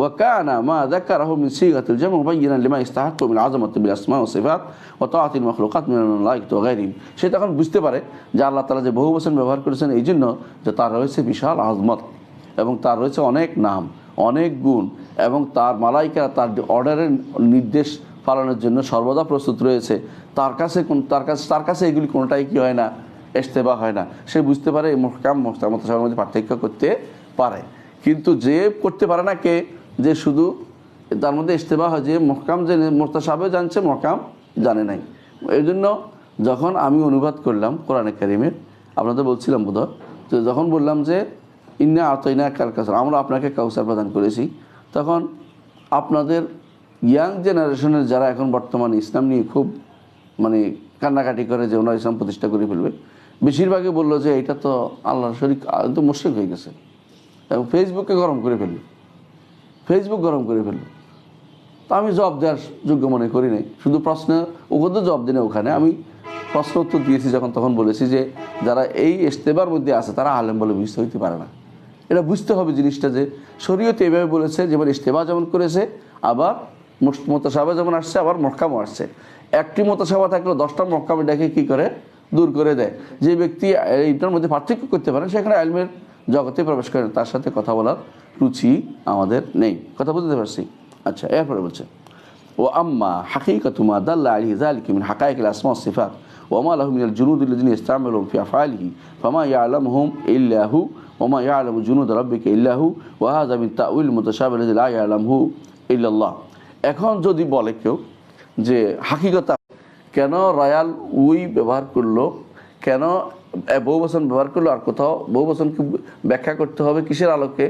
وكان ما ذكره من صيغة الجمع مبينا لما يستحق من عظمة بالأسماء والصفات وطاعة المخلوقات من الملائكة وغيرهم। সে তখন বুঝতে পারে যে আল্লাহ তাআলা যে বহু বচন ব্যবহার করেছেন এই জন্য যে তার রয়েছে বিশাল আজমত, এবং তার রয়েছে অনেক নাম, অনেক গুণ, এবং তার মালাইকারা তার অর্ডারের নির্দেশ পালনের জন্য সর্বদা প্রস্তুত রয়েছে। তার কাছে এগুলি কোনোটাই কি হয় না, ইশতেবাহ হয় না। সে বুঝতে পারে এই মুহকাম মুতাশাবিহের মধ্যে পার্থক্য করতে পারে। কিন্তু যে করতে পারে না, কে? যে শুধু তার মধ্যে ইশতেবাহ হয়, যে মুহকাম যে মুতাশাবিহ জানছে, মুহকাম জানে নাই। এই জন্য যখন আমি অনুবাদ করলাম কোরআনে কারীমের, আপনাদের বলছিলাম বোধহয়, তো যখন বললাম যে ইন্না আতাইনাকাল কাউসার, আমরা আপনাকে কাউসার প্রদান করেছি, তখন আপনাদের ইয়াং জেনারেশনের যারা এখন বর্তমানে ইসলাম নিয়ে খুব মানে কান্নাকাটি করে যে ওনার ইসলাম প্রতিষ্ঠা করে ফেলবে। বেশিরভাগই বললো যে এটা তো আল্লাহর শরীক, তো মুশরিক হয়ে গেছে, এবং ফেসবুকে গরম করে ফেললো, ফেসবুক গরম করে ফেললো। তো আমি জবাব দেওয়ার যোগ্য মনে করি নাই, শুধু প্রশ্ন ওখানে তো জবাব দিই না, ওখানে আমি প্রশ্ন উত্তর দিয়েছি যখন, তখন বলেছি যে যারা এই ইস্তেবার মধ্যে আছে তারা আলেম বলে বুঝতে হইতে পারে না। এটা বুঝতে হবে জিনিসটা যে শরীয়ত এইভাবে বলেছে, যেমন ইস্তেবা যেমন করেছে, আবার মোতাসাবা যেমন আসছে, আবার মহকামও আসছে। একটি মোতাসাবা থাকলে 10টা মহকামে ডেকে কী করে দূর করে দেয়। যে ব্যক্তি এইটার মধ্যে পার্থক্য করতে পারে সেখানে আলমের জগতে প্রবেশ করেন, তার সাথে কথা বলার রুচি আমাদের নেই। কথা বুঝতে পারছি? আচ্ছা, এরপরে বলছে ও আম্মা হাকিকাতু মা দাল্লা আলাইহি যালিকা মিন হাকাইকিল আসমা ওয়াস সিফাত ওয়া মা লাহু মিনাল জুনুদ আল্লাযিনা ইসতা'মালুহুম ফি আফআলিহি ফামা ইয়া'লামুহুম ইল্লা হু ওয়া মা ইয়া'লামু জুনুদ রাব্বিকা ইল্লা হু ওয়া হাযা মিন তা'উইল মুতাশাবিহ আল্লাযী লা ইয়া'লামুহু ইল্লাল্লাহ। এখন যদি বলে কেউ যে হাকিকত কেন রয়্যাল উই ব্যবহার করলো, কেন বহুবচন ব্যবহার করলো, আর কোথাও বহুবচনকে ব্যাখ্যা করতে হবে কিসের আলোকে?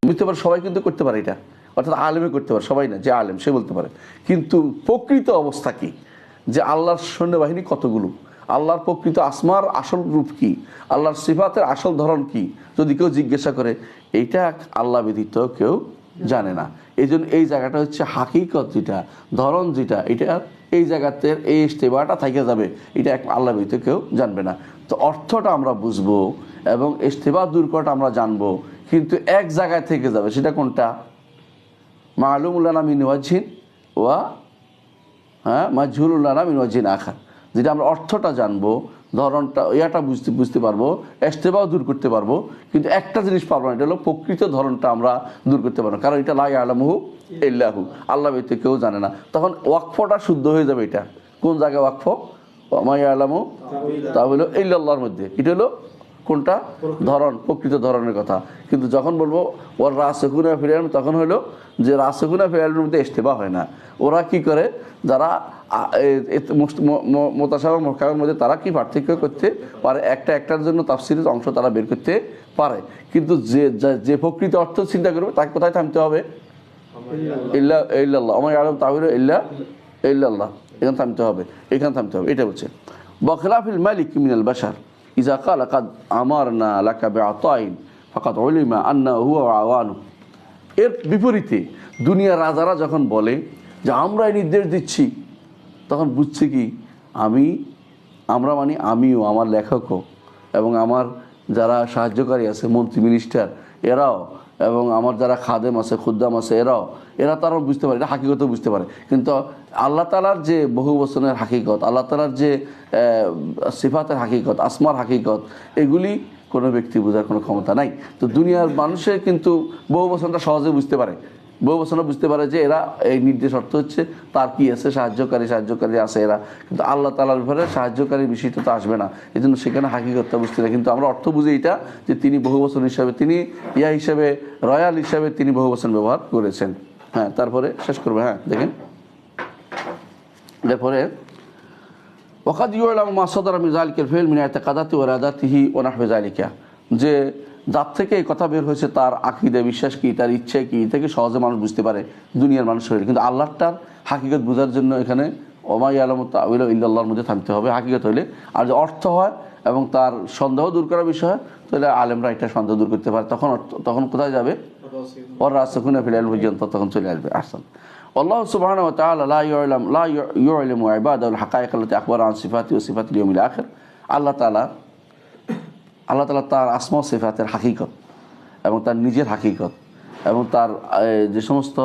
বুঝতে পারে সবাই কিন্তু করতে পারে এটা, অর্থাৎ আলেমে করতে পারে, সবাই না, যে আলেম সে বলতে পারে। কিন্তু প্রকৃত অবস্থা কি, যে আল্লাহর সৈন্যবাহিনী কতগুলো, আল্লাহর প্রকৃত আসমার আসল রূপ কি, আল্লাহর সিফাতের আসল ধরন কি, যদি কেউ জিজ্ঞাসা করে, এইটা আল্লাহ ব্যতীত কেউ জানে না। এই জন্য এই জায়গাটা হচ্ছে হাকিকত, যেটা ধরন, যেটা এটা এই জায়গাতে এই ইস্তেবাটা থেকে যাবে, এটা এক আল্লাহ ব্যতীত কেউ জানবে না। তো অর্থটা আমরা বুঝবো এবং ইস্তেবা দূর করাটা আমরা জানবো, কিন্তু এক জায়গায় থেকে যাবে। সেটা কোনটা? মালুমুল লানা মিন ওয়াজহিন ওয়া মাজহুলুল লানা মিন ওয়াজহিন আখার। যেটা আমরা অর্থটা জানবো, ধরনটা ইয়াটা বুঝতে পারবো, ইস্তেবাও দূর করতে পারবো, কিন্তু একটা জিনিস পারবো না, এটা হলো প্রকৃত ধরনটা আমরা দূর করতে পারবো, কারণ এটা লা ইয়ালামুহু ইল্লাহু, আল্লাহ ব্যতীত কেউ জানে না। তখন ওয়াকফটা শুদ্ধ হয়ে যাবে। এটা কোন জায়গায় ওয়াকফ? মা ইয়ালামু তাআউইল ইল্লাল্লাহর মধ্যে। এটা হলো কোনটা? ধরন, প্রকৃত ধরনের কথা। কিন্তু যখন বলবো ওর রাসিখুনা ফিল ইলম, তখন হলো যে রাসিখুনা ফিল ইলমের মধ্যে ইস্তেবা হয় না। ওরা কি করে, যারা মুতাশাবিহ মুহকামের মধ্যে তারা কি পার্থক্য করতে পারে, একটার জন্য তাফসীরের অংশ তারা বের করতে পারে, কিন্তু যে প্রকৃত অর্থ চিন্তা করবে তাকে কোথায় থামতে হবে? ইল্লাল্লাহ, আমার ইয়ালামু তাআউইল ইল্লাল্লাহ, এখানে থামতে হবে, এখানে থামতে হবে। এটা বলছে বখিলাফিল মালিক মিনাল বাশার ইজা ক্বালা কাদ আমারনা লাকা বিআতাইন ফাকাদ উলিমা আন্নাহু হুয়া ওয়া আওয়ানু। এর বিপরীতে দুনিয়ার রাজারা যখন বলে যে আমরা এই নির্দেশ দিচ্ছি, তখন বুঝছে কি আমরা মানে আমিও, আমার লেখকও, এবং আমার যারা সাহায্যকারী আছে, মন্ত্রী মিনিস্টার, এরাও, এবং আমার যারা খাদেম আছে, খুদ্দাম আছে, এরা তারা বুঝতে পারে, এটা হাকিকত বুঝতে পারে। কিন্তু আল্লাহ তাআলার যে বহু বচনের হাকিকত, আল্লাহ তাআলার যে সিফাতের হাকিকত, আসমার হাকিকত, এগুলি কোনো ব্যক্তি বোঝার কোনো ক্ষমতা নাই। তো দুনিয়ার মানুষের কিন্তু বহু বচনটা সহজে বুঝতে পারে, বহু বচনটা বুঝতে পারে যে এরা এই নির্দেশ অর্থ হচ্ছে তার কি আছে, সাহায্যকারী আছে এরা, কিন্তু আল্লাহ তাআলার ব্যাপারে সাহায্যকারী বিষয়টা তো আসবে না, এই জন্য সেখানে হাকিকতটা বুঝতে না। কিন্তু আমরা অর্থ বুঝি এটা যে তিনি বহু বচন হিসাবে, তিনি হিসাবে, রয়্যাল হিসাবে তিনি বহু বচন ব্যবহার করেছেন। হ্যাঁ, তারপরে শেষ করবো। হ্যাঁ, দেখেন, এরপরে ওয়াকাদ ইউলামু মা সাদারা মিন যালিকাল ফিল মিন ইতিকাদাতি ওয়া ইরাদাতিহি ওয়া নাহওয়া যালিকা, যে যার থেকে এই কথা বের হয়েছে তার আকীদা, বিশ্বাস কি, তার ইচ্ছা কি, থেকে সহজে মানুষ বুঝতে পারে দুনিয়ার মানুষ হয়ে। কিন্তু আল্লাহটার হাকিকত বোঝার জন্য এখানে ওমা ইয়ালামু তাআউইল ইল্লাল্লাহর মধ্যে থামতে হবে হাকিকত হইলে। আর যে অর্থ হয় এবং তার সন্দেহ দূর করার বিষয় হয়, তাহলে আলেমরা এটা সন্দেহ দূর করতে পারে। তখন কোথায় যাবে? ওর রাসিখুনা ফিল ইলম পর্যন্ত তখন চলে আসবে। আহসান। আল্লাহ সুবহানাহু ওয়া তাআলা লা ইউ'লামু ইবাদাহুল হাকায়েক আল্লাতী আখবারা আন সিফাতিহি ওয়া সিফাতিল ইয়াউমিল আখির। আল্লাহ তাআলা তার আসমা ও সিফাতের হাকিকত এবং তার নিজের হাকিকত এবং তার যে সমস্ত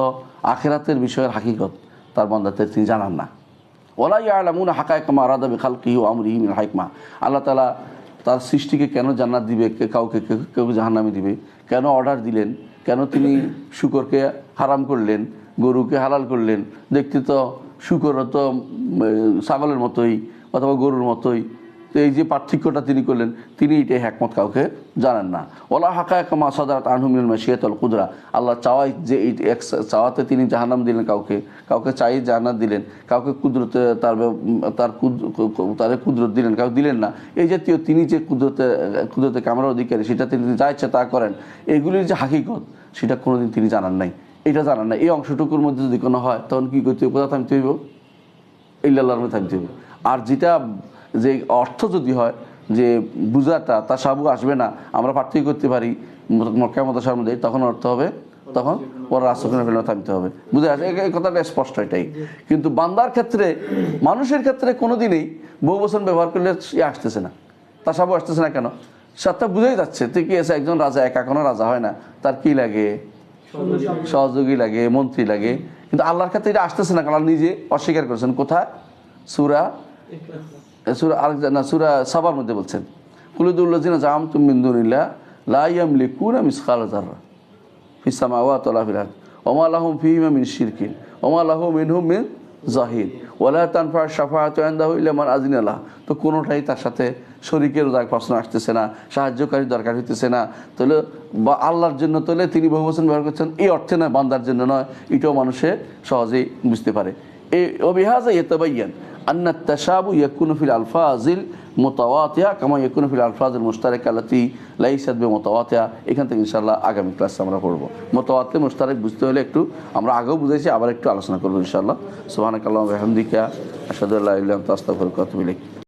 আখিরাতের বিষয়ের হাকিকত তার বান্দাদের তিনি জানান না। ওয়ালা ইয়ালামুনা হাকায়েকা মা আরাদা বিখালকিহি ওয়া আমরিহি মিনাল হিকমা। আল্লাহ তাআলা তার সৃষ্টিকে কেন জান্নাত দিবে, কাউকে জাহান্নামে দিবে, কেন অর্ডার দিলেন, কেন তিনি শুকরকে হারাম করলেন, গরুকে হালাল করলেন। দেখতে তো শুকরও তো ছাগলের মতোই অথবা গরুর মতোই, তো এই যে পার্থক্যটা তিনি করলেন, তিনি এটাই হিকমত কাউকে জানেন না। ওয়ালা হাকায়েকা মা সাদারাত আনহু মিনাল মাশিয়াতি ওয়াল কুদরা। আল্লাহ চাওয়াই যে এই চাওয়াতে তিনি জাহান্নাম দিলেন, কাউকে চাই জান্নাত দিলেন, কাউকে কুদরতে তার কুদরত দিলেন, কাউকে দিলেন না। এই জাতীয় তিনি যে কুদরতে কামরার অধিকারী, সেটা তিনি যা ইচ্ছা তা করেন, এগুলির যে হাকিকত সেটা কোনোদিন তিনি জানান নাই, এটা জানান নাই। এই অংশটুকুর মধ্যে যদি কোনো হয় তখন কী করতে হবে? কোথায় থামতে হইব? ইল্লাল্লাহর মধ্যে থামতে হবে। আর যেটা যে অর্থ যদি হয় যে বুঝাটা তাসাবু আসবে না, আমরা পার্থক্য করতে পারি মক্কা মদরসার মধ্যে, তখন অর্থ হবে তখন ওরা রাসুলকে ফেলে থামতে হবে। বুঝে আসে এই কথাটা স্পষ্ট এটাই। কিন্তু বান্দার ক্ষেত্রে, মানুষের ক্ষেত্রে কোনোদিনই বহু বচন ব্যবহার করলে আসতেছে না, তাসাবু আসতেছে না। কেন? সাতটা বুঝেই যাচ্ছে তুই কি আছে, একজন রাজা একা কোনো রাজা হয় না, তার কি লাগে, সহযোগী লাগে, মন্ত্রী লাগে। কিন্তু আল্লাহর ক্ষেত্রে এটা আসতেছে না, কারণ নিজে অস্বীকার করেছেন। কোথায়? সূরা সূরা সাবার মধ্যে বলছেন, কুলুদুল্লাযিনা জাআমতুম মিন দুনিল্লাহ লা ইয়ামলিকুনা মিসকালা যাররা ফিস সামাওয়াতি ওয়ালা ফিল আরদ ওয়া মা লাহুম ফীহিমা মিন শিরকিন ওয়া মা লাহু মিনহুম মিন যাহির ওয়া লা তানফা শাফাআতু ইনদাহু ইল্লা মান আযিনা লাহ। তো কোনোটাই তার সাথে শরীকের প্রশ্ন আসতেছে না, সাহায্যকারী দরকার হইতেছে না। তাহলে বা আল্লাহর জন্য তাহলে তিনি বহু বচন ব্যবহার করছেন, এই অর্থে নয় বান্দার জন্য নয়, এটাও মানুষে সহজেই বুঝতে পারে। وبهذا يتبين أن التشابه يكون في الألفاظ المتواطئة كما يكون في الألفاظ المشتركة التي ليست بمتواطئة। এখান থেকে ইনশাআল্লাহ আগামী ক্লাসে আমরা পড়ব। মুতাওয়াতি মুশতারক বুঝতে হলে একটু আমরা আগেও বুঝেছি, আবার একটু আলোচনা করব ইনশাআল্লাহ। সুবহানাকাল্লাহু ওয়া বিহামদিকা আশহাদু আল্লা ইলাহা ইল্লা আনতা আস্তাগফিরুকা ওয়া আতুবু ইলাইক।